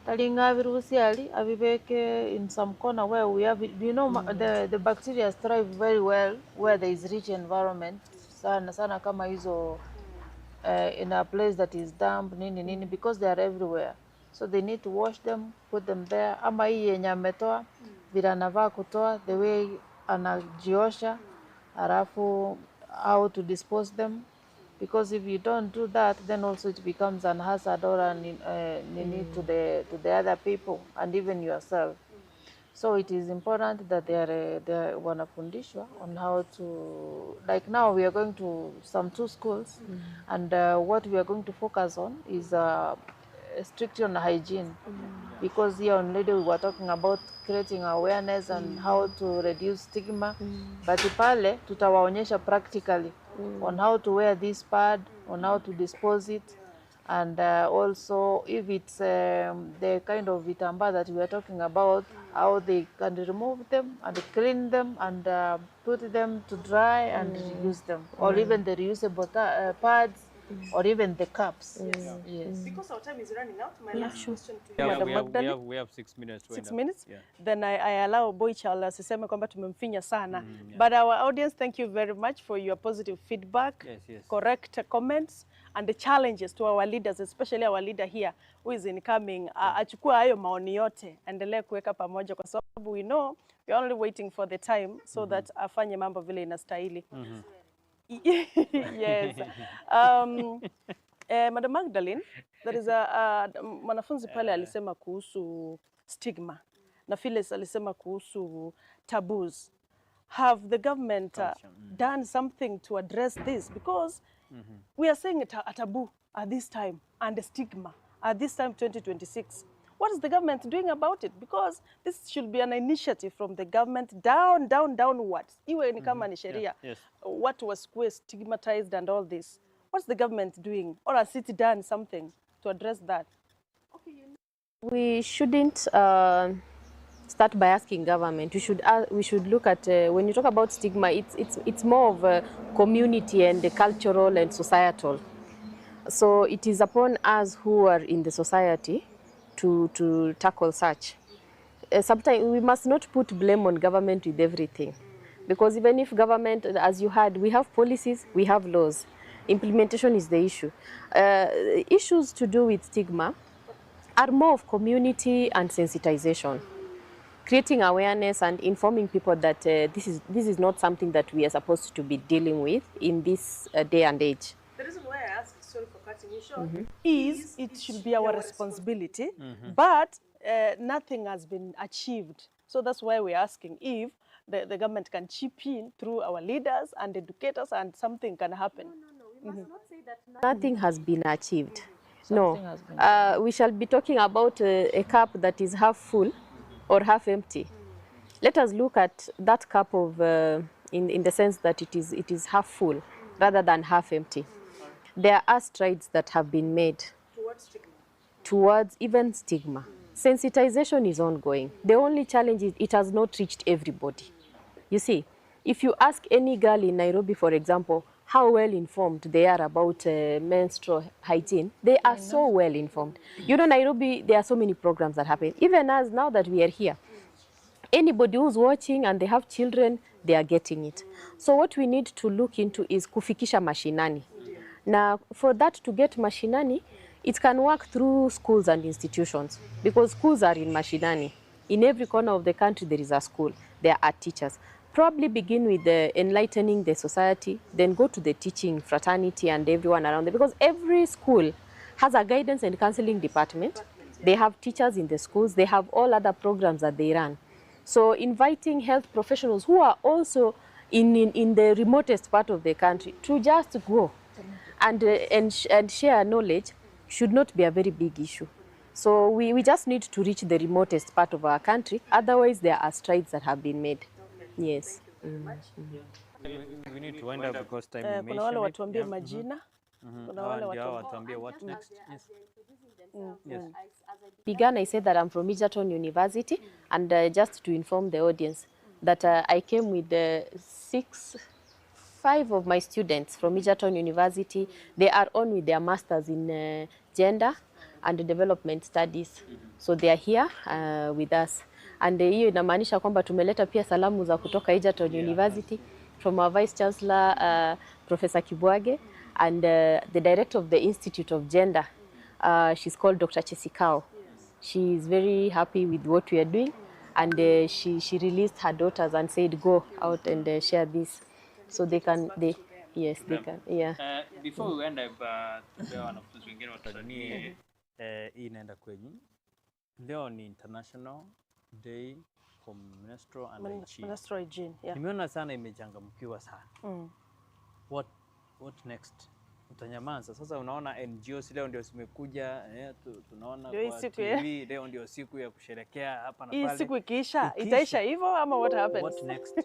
Talinga virusi ali aviveke in some corner where we have, the bacteria thrive very well where there is rich environment. Sana kama hizo in a place that is damp, nini, because they are everywhere. So they need to wash them, put them there. Ama hii yenye ametoa, vile anavaa kutoa, the way anajiosha, halafu how to dispose them. Because if you don't do that, then also it becomes an hazard or an need to the other people and even yourself. So it is important that they are wanafundishwa on how to, like now we are going to some 2 schools, and what we are going to focus on is strictly on hygiene, because here on Lady we were talking about creating awareness and how to reduce stigma, but pale tutawaonyesha practically on how to wear this pad, on how to dispose it, and also if it's the kind of vitamba that we are talking about, how they can remove them and clean them and put them to dry and use them, or even the reusable pads, or even the cups. Yes. Because our time is running out, my last question to Yeah, Madam Magdalene. we have 6 minutes. 6 minutes? Yeah. Then I allow Boy Child asiseme kwamba tumemfinya sana. But our audience, thank you very much for your positive feedback, correct comments, and the challenges to our leaders, especially our leader here who is incoming. Achukua hayo maoni yote, endelee kuweka pamoja kwa sababu we know we are only waiting for the time so that afanye mambo vile inastahili. Yes. Madam Magdalene, there is a mwanafunzi pale alisema kuhusu stigma na Phyllis alisema kuhusu taboos. Have the government done something to address this? Because we are saying a taboo at this time and a stigma at this time 2026. What is the government doing about it? Because this should be an initiative from the government downwards. Iwe ni kama ni sheria. Yes. What was stigmatized and all this. What's the government doing? Or has it done something to address that? We shouldn't start by asking government. We should look at when you talk about stigma, it's more of a community and the cultural and societal. So it is upon us who are in the society to tackle such. Sometimes we must not put blame on government with everything, because even if government, as you heard, we have policies, we have laws. Implementation is the issue. Issues to do with stigma are more of community and sensitization, creating awareness and informing people that this is not something that we are supposed to be dealing with in this day and age. The reason why I asked, sorry for cutting you short, is it should be our responsibility, but nothing has been achieved. So that's why we're asking if the government can chip in through our leaders and educators and something can happen. We must not say that nothing has been achieved. No, we shall be talking about a cup that is half full or half empty. Let us look at that cup of, in the sense that it is half full rather than half empty. There are strides that have been made towards even stigma. Sensitization is ongoing. The only challenge is it has not reached everybody. You see, if you ask any girl in Nairobi, for example, how well informed they are about menstrual hygiene, they are so well informed. You know, Nairobi, there are so many programs that happen. Even as now that we are here, anybody who's watching and they have children, they are getting it. So what we need to look into is kufikisha mashinani. Now, for that to get mashinani, it can work through schools and institutions, because schools are in mashinani. In every corner of the country, there is a school. There are teachers. Probably begin with enlightening the society, then go to the teaching fraternity and everyone around there, because every school has a guidance and counseling department. They have teachers in the schools. They have all other programs that they run. So inviting health professionals who are also in the remotest part of the country to just go and share knowledge should not be a very big issue. So we just need to reach the remotest part of our country. Otherwise, there are strides that have been made. Yes. We need to wind up because time is kuna wale watuambie majina. Kuna wale watuambie what next. Yes. Yes. Began, I said that I'm from Egerton University, and just to inform the audience that I came with 5 of my students from Egerton University. They are on with their masters in gender and development studies. So they are here with us. And hiyo inamaanisha kwamba tumeleta pia salamu za kutoka Egerton University from our Vice Chancellor, Professor Kibwage, and the director of the Institute of Gender. She's called Dr. Chesikao. She is very happy with what we are doing, and she released her daughters and said, go out and share this. So they can, yes, they can, yeah. Before we end up, wanafunzi wengine watazamie hii inaenda kwenye. Leo ni International Day for Menstrual Hygiene. Yeah. Nimeona sana imechangamkiwa sana. What next? Utanyamaza. Sasa unaona NGOs leo ndio zimekuja, tunaona kwa TV leo ndio siku ya kusherekea hapa na pale. Hii siku ikiisha, itaisha hivyo ama what happens? What next?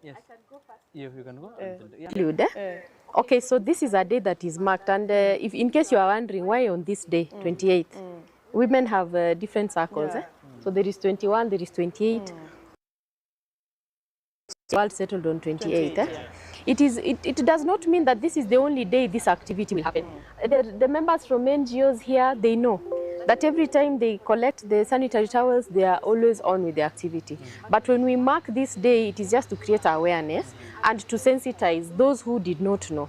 Yes. I can go first. Yeah, you can go. Yeah. Okay, so this is a day that is marked, and if in case you are wondering why on this day, 28th, women have different circles. Yeah. So there is 21, there is 28. World settled on 28. Yeah. It does not mean that this is the only day this activity will happen. The members from NGOs here, they know that every time they collect the sanitary towels, they are always on with the activity. But when we mark this day, it is just to create awareness and to sensitize those who did not know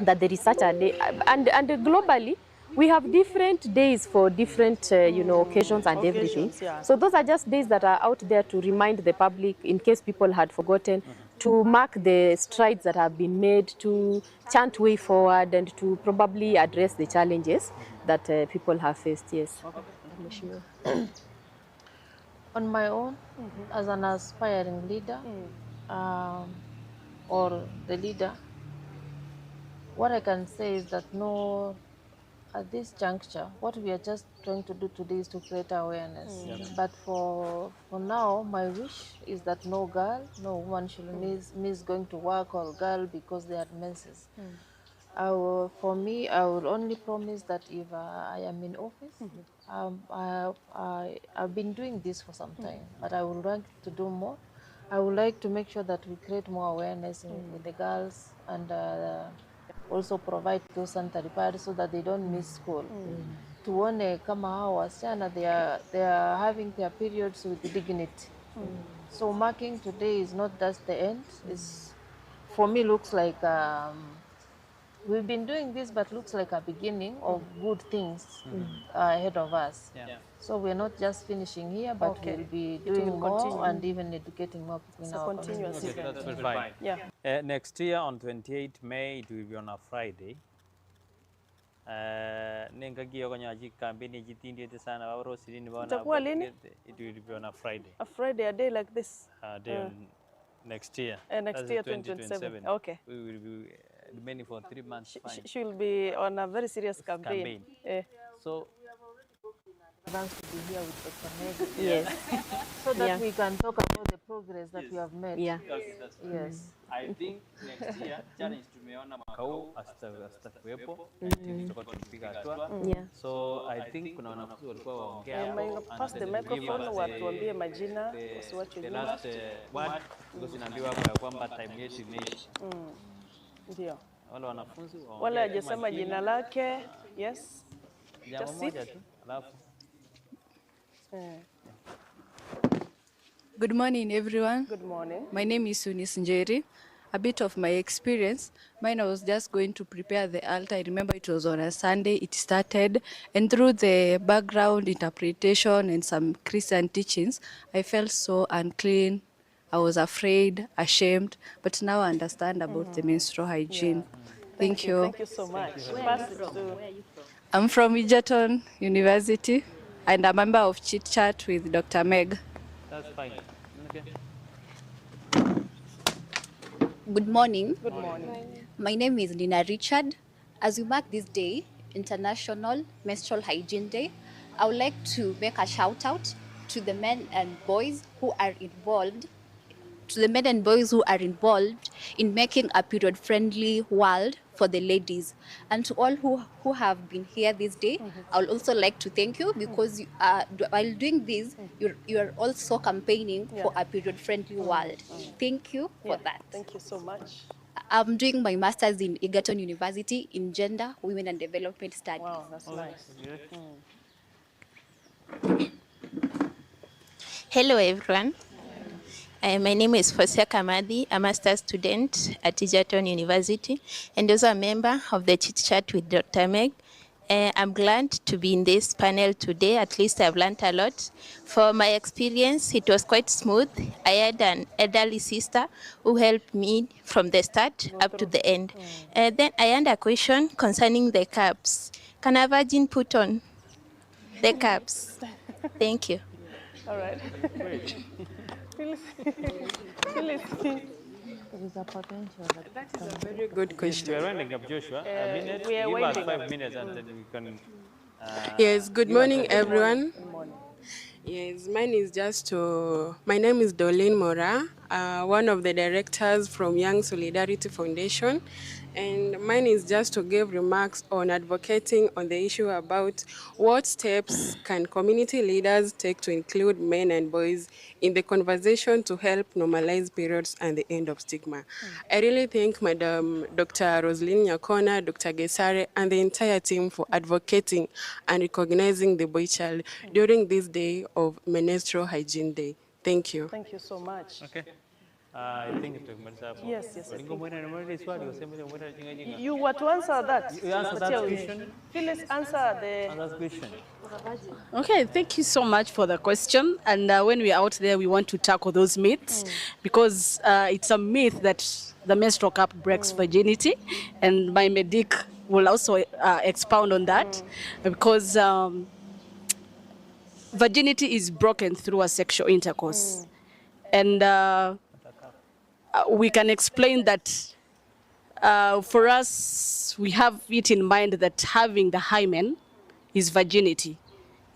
that there is such a day. And globally, we have different days for different occasions and everything. Yeah. So those are just days that are out there to remind the public, in case people had forgotten, to mark the strides that have been made, to chant way forward, and to probably address the challenges that people have faced. Yes. Okay. On my own, as an aspiring leader, or the leader, what I can say is that no at this juncture, what we are just trying to do today is to create awareness. But for now, my wish is that no girl, no woman should miss going to work or girl because they had menses. For me, I will only promise that if I am in office, I've been doing this for some time, but I would like to do more. I would like to make sure that we create more awareness with the girls and also provide those sanitary pads so that they don't miss school. Tuone kama hao wasichana they are having their periods with dignity. So marking today is not just the end. It's, for me, looks like we've been doing this, but looks like a beginning of good things ahead of us. So we're not just finishing here, but we'll be doing more and even educating more people in our community. Okay, that's very fine. Next year on 28 May, it will be on a Friday. Nengagiyo kwenye kampeni jitindi ete sana wa Roselyne bwana. Itakuwa lini? It will be on a Friday. A Friday, a day like this? Day on next year. Next year, 2027. Okay. We will be remaining for 3 months. She will be on a very serious campaign. So Advance to be here with Dr. Meg. Yes. So that we can talk about the progress that we have made. Yes. I think next year challenge tumeona mwaka huu asitakuwepo. Tutakuwa tukipiga hatua. So I think kuna wanafunzi walikuwa waongea. Pass the microphone, watuambie majina, usiwache nyuma. The last word tunaambiwa hapa kwamba time yetu imeisha. Ndio. Wale wanafunzi wale hajasema jina lake. Yes. Jambo moja tu. Alafu Good morning, everyone. Good morning. My name is Sunis Njeri. A bit of my experience. Mine, I was just going to prepare the altar. I remember it was on a Sunday. It started. And through the background interpretation and some Christian teachings, I felt so unclean. I was afraid, ashamed. But now I understand about the menstrual hygiene. Thank you. Thank you so much. I'm from Egerton University. And a member of Chit Chat with Dr. Meg. That's fine. Okay. Good morning. Good morning. My name is Nina Richard. As we mark this day, International Menstrual Hygiene Day, I would like to make a shout out to the men and boys who are involved in making a period-friendly world for the ladies. And to all who have been here this day, I would also like to thank you because while doing this, you are also campaigning for a period-friendly world. Thank you for that. Thank you so much. I'm doing my master's in Egerton University in Gender, Women and Development Studies. Wow, that's nice. Hello, everyone. My name is Fosia Kamadi, a master's student at Egerton University and also a member of the Chit Chat with Dr. Meg. I'm glad to be in this panel today. At least I've learned a lot. For my experience, it was quite smooth. I had an elderly sister who helped me from the start up to the end. Then I had a question concerning the caps. Can a virgin put on the caps? Thank you. All right. There is a potential. That is a very good question. We are winding up, Joshua. A minute. We are Give us winding 5 minutes and then we can. Yes, good morning, everyone. Yes, mine is just to. My name is Dolene Mora, one of the directors from Young Solidarity Foundation. And mine is just to give remarks on advocating on the issue about what steps can community leaders take to include men and boys in the conversation to help normalize periods and the end of stigma. I really thank Madam Dr. Roselyne Nyakona, Dr. Gesare, and the entire team for advocating and recognizing the boy child during this day of Menstrual Hygiene Day. Thank you. Thank you so much. Okay. I think it was Yes. You want to answer that? You answer that question. Phyllis, answer the question. Okay, thank you so much for the question. And when we're out there, we want to tackle those myths because it's a myth that the menstrual cup breaks virginity. And my medic will also expound on that because virginity is broken through a sexual intercourse. And we can explain that For us, we have it in mind that having the hymen is virginity.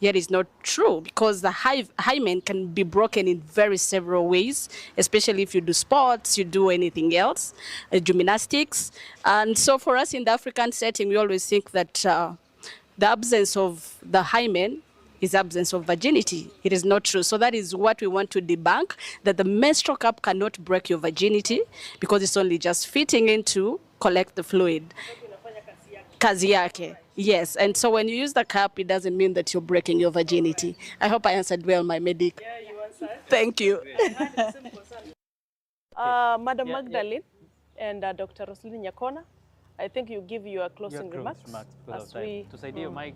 Yet it's not true, because the hymen can be broken in very several ways, especially if you do sports, you do anything else, gymnastics. And so for us in the African setting, we always think that the absence of the hymen is absence of virginity. It is not true. So that is what we want to debunk, that the menstrual cup cannot break your virginity, because it's only just fitting in to collect the fluid. Kazi yake. Yes, and so when you use the cup, it doesn't mean that you're breaking your virginity. I hope I answered well, my medic. Yeah, you answered. Thank you. Madam Magdalene and Dr. Roselyne Nyakona, I think you give your closing remarks. As we Tusaidie mic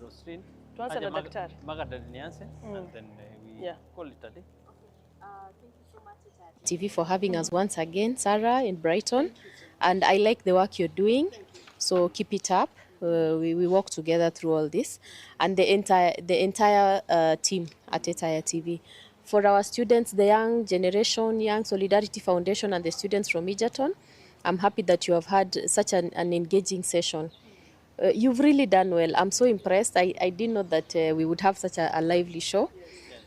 Roselyne. Tuanze na daktari. Magdalene nianze, and then we call it a day. TV for having us once again, Sarah in Brighton, and I like the work you're doing, so keep it up. We work together through all this, and the entire team at Etaya TV. For our students, the young generation, Young Solidarity Foundation, and the students from Egerton, I'm happy that you have had such an engaging session. You've really done well. I'm so impressed. I didn't know that we would have such a lively show.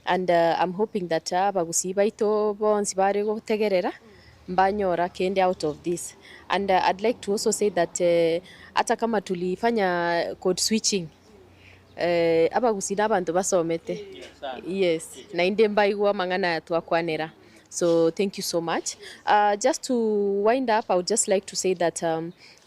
And I'm hoping that bagusi baito bonsi bare go tegerera mbanyora kende out of this. And I'd like to also say that hata kama tulifanya code switching abagusi n'abantu basomete. Yes, na inde mbaigwa mangana twakwanera. So thank you so much. Just to wind up, I would just like to say that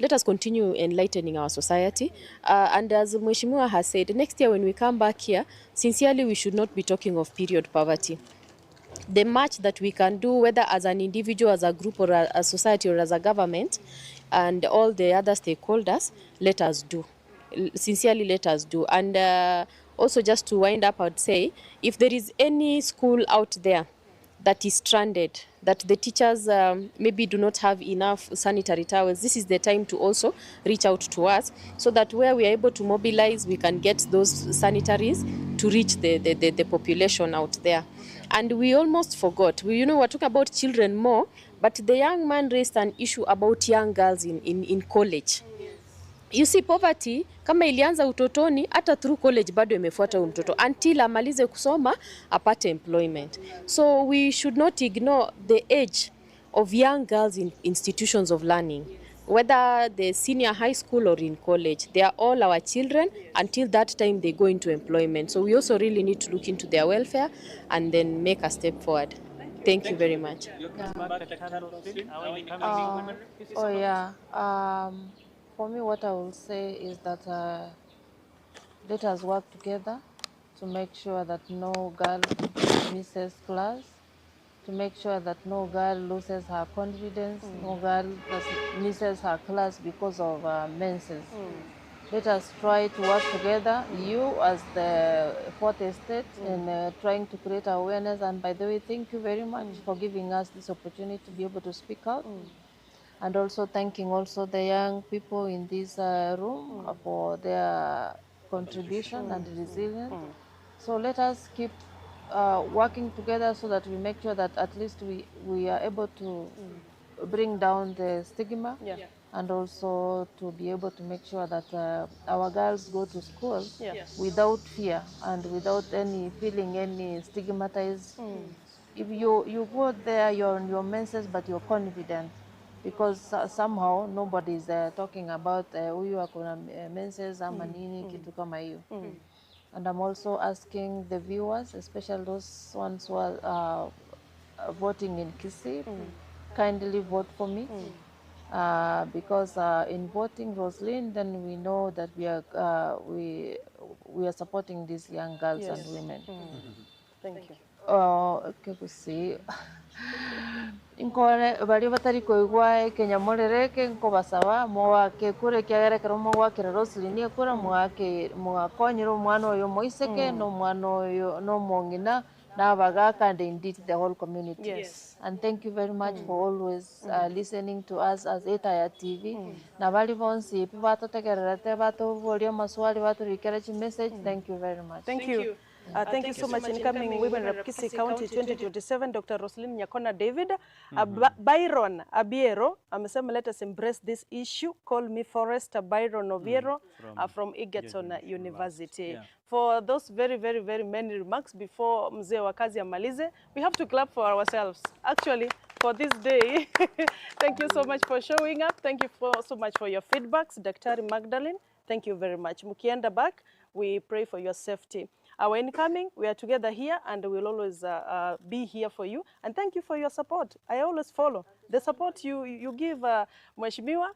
let us continue enlightening our society. And as Mheshimiwa has said, next year when we come back here, sincerely we should not be talking of period poverty. The much that we can do, whether as an individual, as a group, or a society, or as a government, and all the other stakeholders, let us do. Sincerely, let us do. And also just to wind up, I would say, if there is any school out there that is stranded, that the teachers maybe do not have enough sanitary towels, this is the time to also reach out to us, so that where we are able to mobilize, we can get those sanitaries to reach the population out there. And we almost forgot, we're talking about children more, but the young man raised an issue about young girls in college. You see, poverty kama ilianza utotoni, hata through college bado imefuata mtoto until amalize kusoma apate employment. So we should not ignore the age of young girls in institutions of learning, whether the senior high school or in college. They are all our children until that time they go into employment. So we also really need to look into their welfare and then make a step forward. Thank you very much. For me, what I will say is that let us work together to make sure that no girl misses class, to make sure that no girl loses her confidence, no girl misses her class because of menses. Let us try to work together, you as the fourth estate, in trying to create awareness. And by the way, thank you very much for giving us this opportunity to be able to speak out. And also thanking also the young people in this room for their contribution and resilience. So let us keep working together so that we make sure that at least we are able to bring down the stigma, and also to be able to make sure that our girls go to school without fear and without feeling any stigmatized. If you go there, you're on your menses, but you're confident, because somehow nobody is talking about huyu akona menses ama nini kitu kama hiyo. And I'm also asking the viewers, especially those ones who are voting in Kisii, kindly vote for me, because in voting Roselyne, then we know that we are supporting these young girls and women. Thank you. Kekusi inkore bari batari koigwa Kenya morereke nko basaba mowa ke kure kyagere kero mowa kero Roselyne ekura mwake mwakonyero mwana oyo moiseke no mwana oyo no mongina na bagaka, and indeed the whole community. And thank you very much for always listening to us as Etaya TV. Na bali bonsi ipi bato tegerera te bato volio maswali bato rikera chi message. Thank you very much. Thank you. Thank you so much. Incoming Women Rep Kisii County 2027, Dr. Roselyne Nyakona David. Byron Abiero amesema let us embrace this issue. Call me Forrester Byron Obiero from Egerton University. For those very many remarks before mzee wa kazi amalize, we have to clap for ourselves. Actually, for this day. Thank you so much for showing up. Thank you so much for your feedbacks, Dr. Magdalene. Thank you very much. Mukienda back, we pray for your safety. Our incoming, we are together here and we'll always be here for you. And thank you for your support. I always follow. The support you give Mheshimiwa,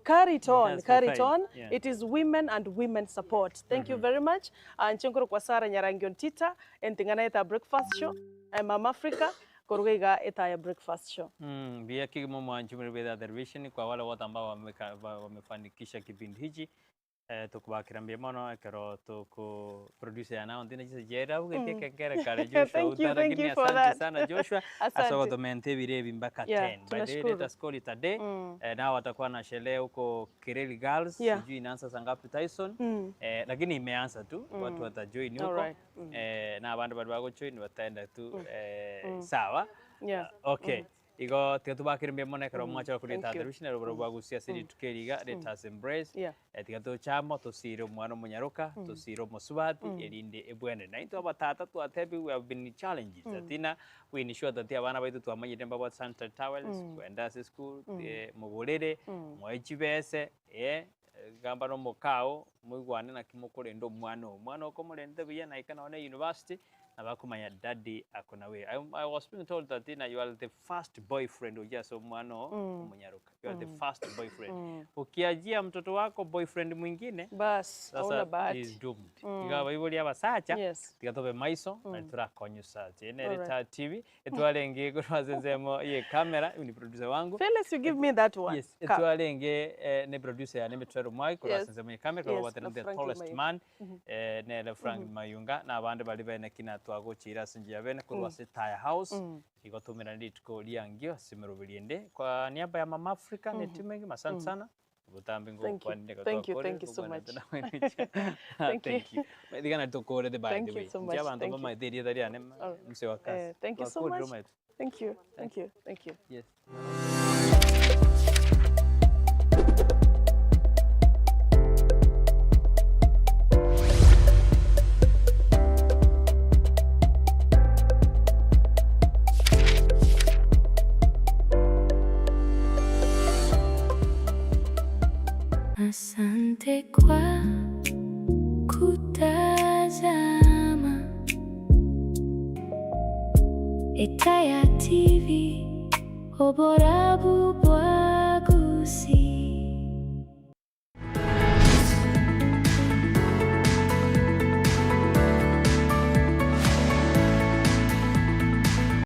carry it on, carry it on. Yeah. It is women and women support. Thank you very much. Nchinkuru kwa Sara Nyarangi Ontita, entingana eta breakfast show. Mama Africa, korugeiga eta ya breakfast show. Bia kigimo mwanchumiri beda dervision kwa wale wote ambao wamefanikisha kipindi hichi. Tukubakirambia mono ekero tuku producer ya nao ndina jisa jera ugetia kekere kare Joshua. Thank you for that. Sana Joshua. Asawa domente birevi mpaka 10. By the way, let's call it a day. Na watakuwa na shele huko Kireli Girls. Sijui inaanza saa ngapi Tyson. Lakini imeanza tu. Watu watajoin huko. Na bandu bado join wataenda tu sawa. Okay. Igo tikatubakirambia mona ekero mwacha kuleta television ro bagusia siri tukeriga let us embrace tikato chamo tosiro mwana munyaruka tosiro musubati erinde ebwene na into abatata tu atebi we have been challenges atina we ensure that abana baitu twamanyire mbaba Santa Towels kwenda school mugurire mwechibese gamba no mukao mwigwane na kimukore ndo mwana okomurende biya na ikana na university abakumanya daddy akona we. I was being told that you are the first boyfriend uja so mwano munyaruka. You are the first boyfriend. Ukiajia mtoto wako boyfriend mwingine bas ona bahati is doomed. Igawa ibuli abasacha tikatobe maiso na turakonyo sacha. Ene TV etwalenge kurwazenzemo ye camera ni producer wangu. Phyllis, you give me that one. Yes, etwalenge ne producer ya nemetwero mai kurwazenzemo ye camera kwa watena the tallest man ne Frank Mayunga na abandi bali bene kina twagochira sinjia bene kurwase Tire House igotumira nditko liangio simerubiriende kwa niaba ya Mama Africa netimengi asante sana butambi ngo kwa ndeka thank you so much thank you digana tokore the by the way njaba ndo mama idea dari ane mse wakasi thank you so much thank you yes. Asante kwa kutazama Etaya TV, obora bubwagusi.